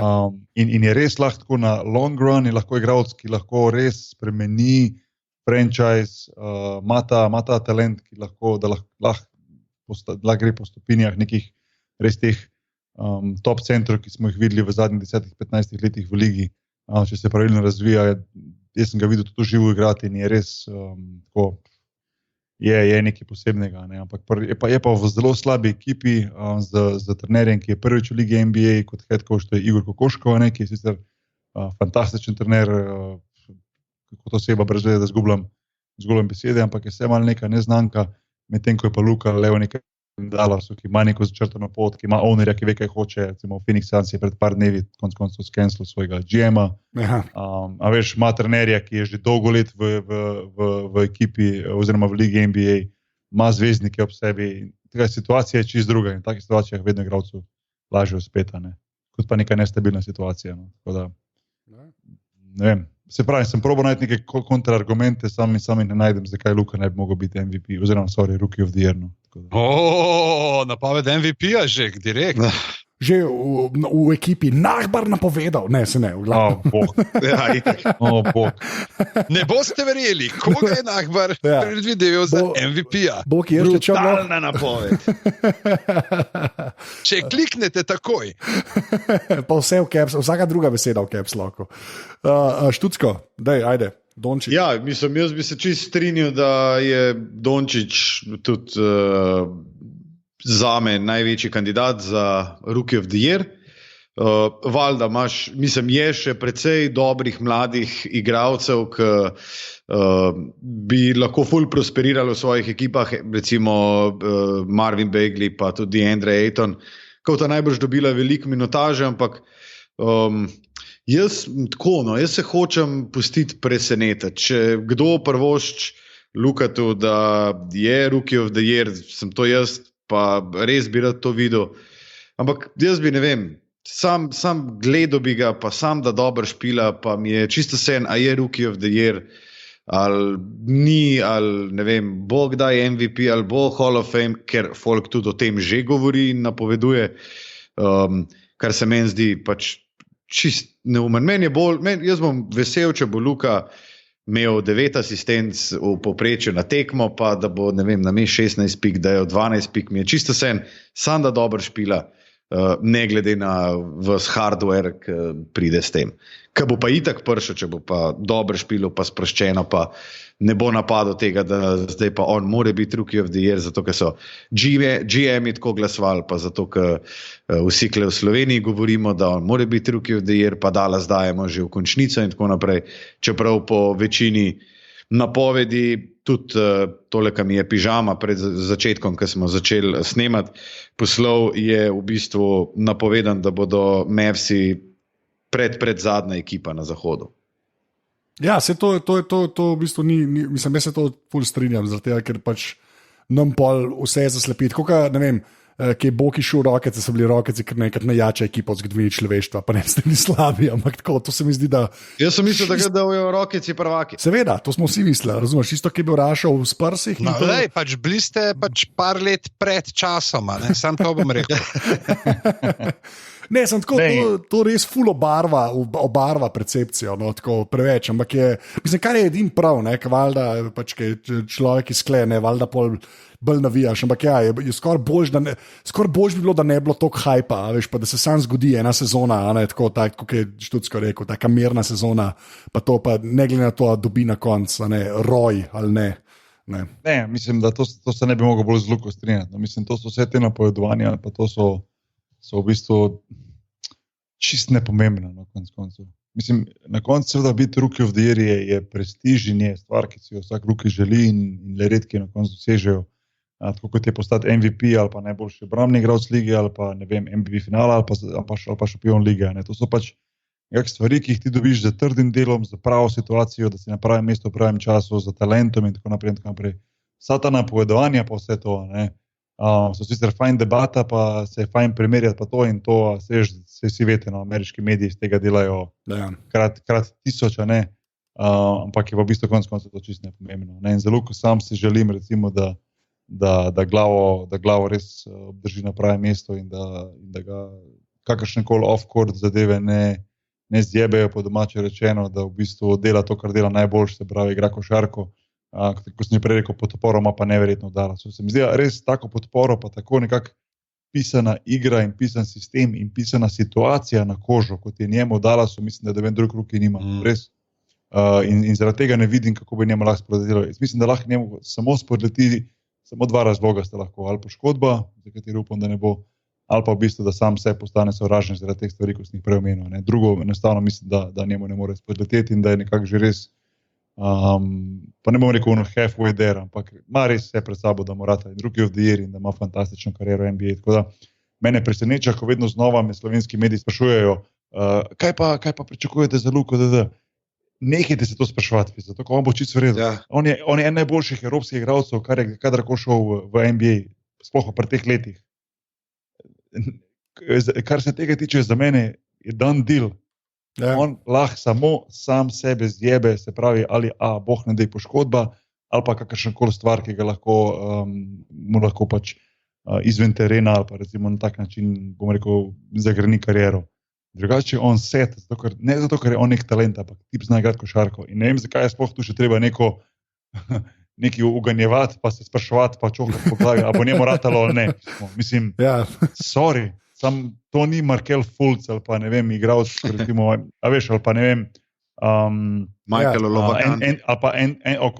A: In je res lahko na long run, je lahko igralec, ki lahko res spremeni franchise, ima ta talent, ki lahko gre po stopinjah nekih res teh top centrov, ki smo jih videli v zadnjih 10-15 letih v ligi, če se pravilno razvija. Jaz sem ga videl tudi živo igrati in je res tako, je nekaj posebnega, ne? Ampak je pa v zelo slabi ekipi z trenerjem, ki je prvič v ligi NBA kot head coach, to je Igor Kokoškov, ki je sicer fantastičen trener, kot oseba, brez veze, da zgubljam besede, ampak je vse malo neka neznanka, medtem ko je pa Luka Leo nekaj Dallasu, ki ima neko začrtano pot, ki ima ownerja, ki ve, kaj hoče. Recimo Phoenix Suns je pred par dnevi konec koncev skenslil svojega GM-a.
B: Ja.
A: A veš, ima trenerja, ki je že dolgo let v ekipi oziroma v ligi NBA, ima zvezdnike ob sebi. Taka situacija je čist druga in v takih situacijah vedno igralcu lažje uspeta, ne? Kot pa neka nestabilna situacija. No? Tako da, ne vem. Se pravi, sem probal najti neke kontraargumente, sam ne najdem, zakaj Luka ne bi mogel biti MVP, oziroma, Rookie of the Year. No.
C: Napoved MVP-ja že, direkt.
B: Že v ekipi Nahbar napovedal, ne, se ne, v glavu.
A: Bog. Bog.
C: Ne boste verjeli, koga je Nahbar predvideval za MVP-ja.
B: Bog je še čelo.
D: Brutalna napoved.
C: Če kliknete takoj.
B: Pa vse v caps, vsaka druga beseda v caps locku. Štucko, daj, ajde. Dončić.
D: Ja, mislim, jaz bi se čist strinjal, da je Dončić tudi zame največji kandidat za Rookie of the Year. Valjda imaš, mislim, je še precej dobrih mladih igralcev, ki bi lahko ful prosperirali v svojih ekipah, recimo Marvin Bagley pa tudi Andre Ayton, kot ta najbrž dobila veliko minutaže, ampak jaz se hočem pustiti presenetiti. Če kdo prvošč Lukatu, da je Rookie of the Year, sem to jaz, pa res bi rad to videl. Ampak jaz bi, ne vem, sam gledal bi ga, pa sam da dobro špila, pa mi je čisto sen, a je Rookie of the Year, ali ni, ali ne vem, bo kdaj MVP, ali bo Hall of Fame, ker folk tudi o tem že govori in napoveduje, kar se meni zdi pač čist neumen. Jaz bom vesel, če bo Luka imel 9 asistenc v povprečju na tekmo, pa da bo, ne vem, namesto 16 pik, da je 12 pik, mi je čisto sen, sam da dobro špila, ne glede na vas hardware, ki pride s tem. Ko bo pa itak pršel, če bo pa dobro špilo, pa sproščeno, pa ne bo napadal tega, da zdaj pa on more biti Rookie of the Year, zato ker so GM-i tako glasovali, pa zato ker vsi kle v Sloveniji govorimo, da on more biti Rookie of the Year, pa Dallas dajemo že v končnico in tako naprej. Čeprav po večini napovedi, tudi tole, kar mi je pižama pred začetkom, ko smo začeli snemati, poslov je v bistvu napovedan, da bodo Mavsi pred zadnja ekipa na zahodu.
B: Ja, se to v bistvu ni, mislim, jaz se to ful strinjam, zato ker pač nam pol vse zaslepiti. Koliko, ne vem, ki je Boki šel Rockets, so bili Rockets, ker nekrat najjača ekipa v zgodovini človeštva, pa ne ste ni slabi, ampak tako, to se mi zdi, da...
D: Jaz sem mislil, da je Rockets prvaki.
B: Seveda, to smo vsi mislili, razumeš, isto, ki je bil Rašov v Spursih.
C: No, lej, pač bili ste pač par let pred časoma, ne? Sam to bom rekel.
B: Ne, sem tako, to res ful obarva percepcijo, no, tako preveč, ampak je, mislim, kar je edin prav, ne, valjda, pač, ki je človek izklene, valjda pol bolj navijaš, ampak ja, je skoraj boljš bi bilo, da ne bi bilo toliko hajpa, veš, pa da se sam zgodi ena sezona, ne, tako, kot je Študsko rekel, taka mirna sezona, pa to pa ne glede na to, dobi na konc, ne, roj ali ne.
A: Ne, mislim, da to se ne bi mogel bolj z Luko strinjati, no, mislim, to so vse te napovedovanja, pa to so v bistvu čist nepomembno na koncu. Mislim, na koncu seveda biti Rookie of the Year je prestiž in je stvar, ki si jo vsak rookie želi in le redki na koncu dosežejo. Tako kot je postati MVP ali pa najboljši obrambni igralec lige ali pa ne vem, MVP finala ali pa šampion lige. Ne. To so pač stvari, ki jih ti dobiš z trdim delom, z pravo situacijo, da si na pravem mestu v pravem času, z talentom in tako naprej. Vsa ta napovedovanja pa vse to, ne. So sicer fajn debata, pa se je fajn primerjati pa to in to, se vsi vete, no, ameriški mediji iz tega delajo krat 1000, ne, ampak je pa v bistvu konec koncev to čisto nepomembno. Ne. In zelo, ko sam si želim, recimo, da glavo res obdrži na pravem mestu in da ga kakršnekoli off-court zadeve ne zjebejo, po domače rečeno, da v bistvu dela to, kar dela najboljše, se pravi, igra košarko. Ko sem prej rekel, podporo ima pa neverjetno dala. Se mi zdi, res tako podporo, pa tako nekako pisana igra in pisan sistem in pisana situacija na kožo, kot je njemu dala, mislim, da ven drug ruki nima. Res. In zaradi tega ne vidim, kako bi njemu lahko spodletelo. Mislim, da lahko njemu samo spodleti, samo dva razloga sta lahko. Ali poškodba, za katero upam, da ne bo, ali pa v bistvu, da sam se postane sovražen zaradi teh stvari, ko sem jih prej omenil. Drugo, enostavno mislim, da njemu ne more spodleteti in da je nekako že res pa ne bom rekel halfway there, ampak ima res vse pred sabo, da mora ta Rookie of the Year in da ima fantastično kariero v NBA. Tako da mene preseneča, ko vedno znova me slovenski mediji sprašujejo, kaj pa pričakujete za Luko DD? Nehajte se to spraševati, zato ko on bo čisto v redu. Ja. On je en najboljših evropskih igralcev, kar je kadarkoli šel v NBA, sploh v teh letih. Kar se tega tiče, za mene je done deal. Ja. On lahko samo sam sebe zjebe, se pravi, ali boh ne dej poškodba, ali pa kakršenkoli stvar, ki ga mu lahko pač izven terena, ali pa recimo na tak način, bom rekel, zagrani kariero. Drugače on set, ne zato, ker je on nek talent, ampak tip zna igrati košarko. In ne vem, zakaj je sploh tu še treba neki uganjevati, pa se spraševati, pa čokati po glavi, a bo njemu ratalo ali ne. Mislim, sorry. Sam to ni Markel Fultz ali pa ne vem, igralec, recimo, ali pa ne vem,
D: Michael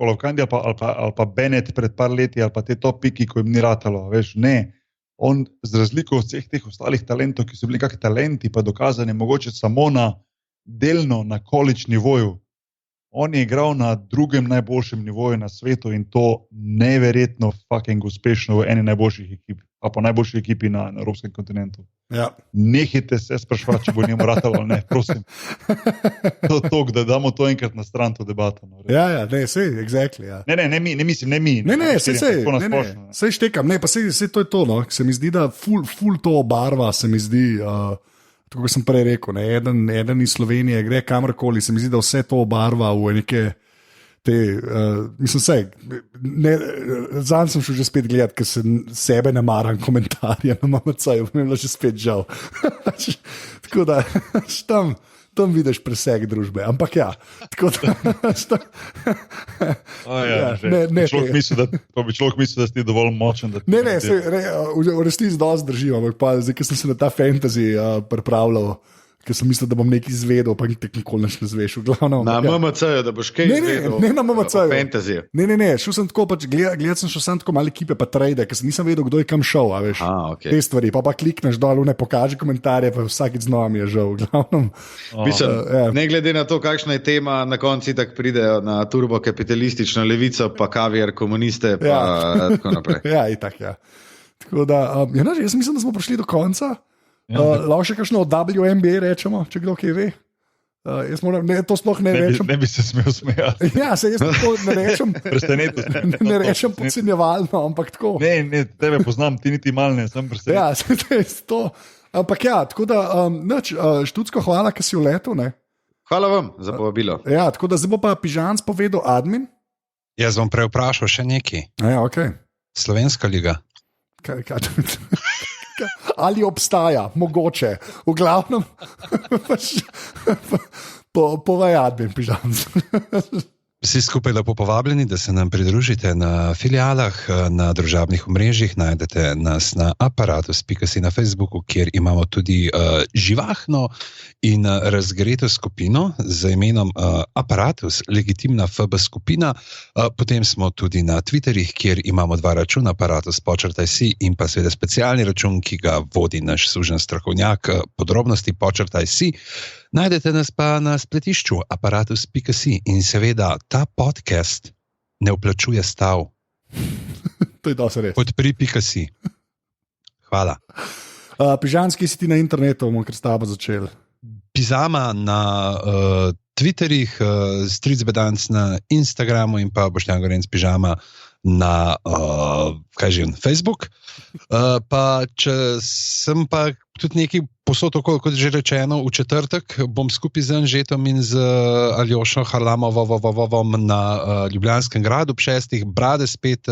D: Olowokandi
A: ali pa Bennett pred par leti, ali pa te top piki, ko jim ni ratalo, veš, ne. On z razliko od vseh teh ostalih talentov, ki so bili kak talenti, pa dokazani mogoče samo delno na college nivoju, on je igral na drugem najboljšem nivoju na svetu in to neverjetno fucking uspešno v eni najboljših ekip, a pa najboljši ekipi na evropskem kontinentu. Ja. Nehajte se spraševati, če bo njemu ratalo ali ne, prosim. To tok, da damo to enkrat na stran to debato. No,
B: ja, ne, sej, exactly, ja.
A: Ne, mislim, ne mi.
B: Sej štekam, ne, pa sej to je to, no, se mi zdi, da ful to obarva, se mi zdi, tako kot sem prej rekel, ne, eden iz Slovenije gre kamorkoli, se mi zdi, da vse to obarva v neke mislim, zanj sem šel že spet gledati, ker se sebe ne maram komentarje na MMC-ju, mi je bilo že spet žal. Tako da tam vidiš preseg družbe, ampak ja. Tako da
A: človek misli, da si ti dovolj močen.
B: Ne, v resnici dosti držim, ampak pa zdaj, ker sem se na ta fantasy pripravljal, ker sem mislil, da bom nekaj izvedel, pa nikoli ne zveš.
D: Na MMC-ju, da boš kaj izvedel.
B: Ne na MMC-ju.
D: Fantasy.
B: Ne, šel sem tako, pač gledal sem šel tako malo ekipe, pa trade, ker sem nisem vedel, kdo je kam šel, a veš.
D: Okay.
B: Te stvari, pa klikneš dol, ne pokaži komentarje, pa vsakič znova mi je žal.
D: Ne glede na to, kakšna je tema, na konci tak pridejo na turbokapitalistično levico, pa kaviar komuniste, pa tako naprej.
B: Ja, itak, ja. Tako da, jaz mislim, da smo prišli do konca. Lahko še kakšno o WNBA rečemo, če kdo kaj ve? Jaz moram, ne, to sploh ne rečem.
A: Ne bi se smel smejati.
B: Ja, se jaz to ne rečem. Ne rečem
A: Presenetil.
B: podcenjevalno, ampak tako.
A: Ne, tebe poznam, ti niti mal ne, sem presenetil.
B: Ja, to je to. Ampak ja, tako da, Štucko, hvala, ker si v letu. Ne?
D: Hvala vam za povabilo.
B: Ja, tako da zdaj bo pa Pižanc povedal admin.
C: Jaz bom prej vprašal še nekaj.
B: Ja, okay.
C: Slovenska liga.
B: Ali obstaja, mogoče, v glavnem, povej admin, Pižanc.
C: Vsi skupaj lepo povabljeni, da se nam pridružite na filialah, na družabnih omrežjih. Najdete nas na aparatus.si na Facebooku, kjer imamo tudi živahno in razgreto skupino z imenom Aparatus, legitimna FB skupina. Potem smo tudi na Twitterjih, kjer imamo 2 računa, aparatus_si in pa seveda specialni račun, ki ga vodi naš sužen strokovnjak, podrobnosti _si. Najdete nas pa na spletišču aparatus.si in seveda ta podcast ne vplačuje stav.
B: To je dosti res.
C: Podpri.si. Hvala.
B: Pižanski si ti na internetu, bomo kar s tabo začeli.
C: Pizama na Twitterjih, Stric Bedanc na Instagramu in pa Boštjan Gorenc Pižama na Facebook. Pa če sem pa tudi nekaj posod okoli, kot že rečeno, v četrtek bom skupaj z Anžetom in z Aljošo Harlamovom na Ljubljanskem gradu ob 6. Brade spet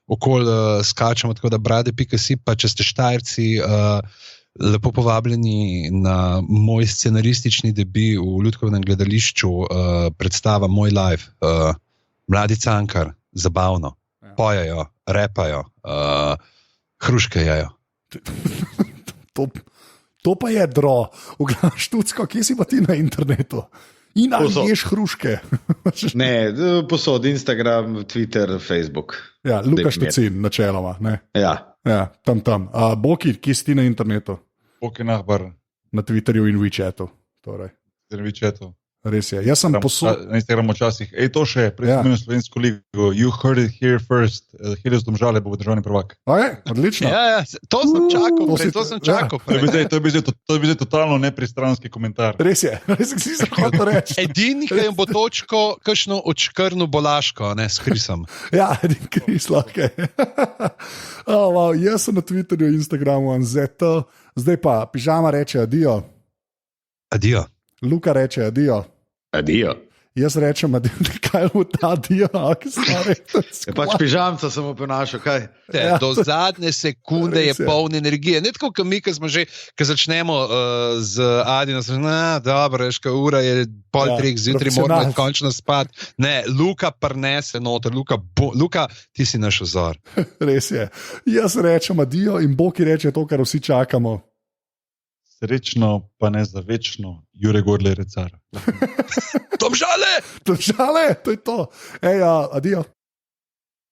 C: okoli skačemo, tako da brade.si, pa če ste Štajerci, lepo povabljeni na moj scenaristični debi v Ljudkovnem gledališču, predstava Moj live, Mladi Cankar, zabavno, pojejo, repajo, hruške jejo.
B: To pa je dro, v glavnem Štucko, kje si pa ti na internetu? In ali ješ hruške?
D: Ne, posod, Instagram, Twitter, Facebook.
B: Ja, Luka Štucin, načeloma. Ne?
D: Ja.
B: Ja, tam. Boki, kje si ti na internetu?
A: Boki nahbar.
B: Na Twitterju in WeChatu. Torej.
A: WeChatu.
B: Res je. Jaz sem posod.
A: Na Instagramu včasih. To še, predstavljamo Slovensko ligo. You heard it here first. Helios Domžale bo državni prvak.
B: Odlično.
C: Ja, to sem čakal.
A: To bi zdaj totalno nepristranski komentar.
B: Res je, si se hotel reči.
C: Edini, ki jim bo točko, kakšno odškrnu bolaško, ne, s Krisom.
B: Ja, edin Kris, lahko. Wow, jaz sem na Twitterju, Instagramu, Anzeto. Zdaj pa Pižama reče adijo.
C: Adijo.
B: Luka reče adijo.
D: Adijo.
B: Jaz rečem adijo, kaj bo ta adijo, ki se reče.
D: Pač Pižamca sem oponašal, kaj?
C: Do zadnje sekunde je poln energije. Ne tako, kot mi, ki smo že, ki začnemo z Adijo, dobro, veš, ura je 2:30 zjutraj, moramo končno spati. Ne, Luka prnese noter, Luka, ti si naš vzor.
B: Res je. Jaz rečem adijo in Boki reče to, kar vsi čakamo.
A: Srečno, pa ne za večno, Jure Godler Recar.
C: Domžale!
B: Domžale, to je to. Adijo.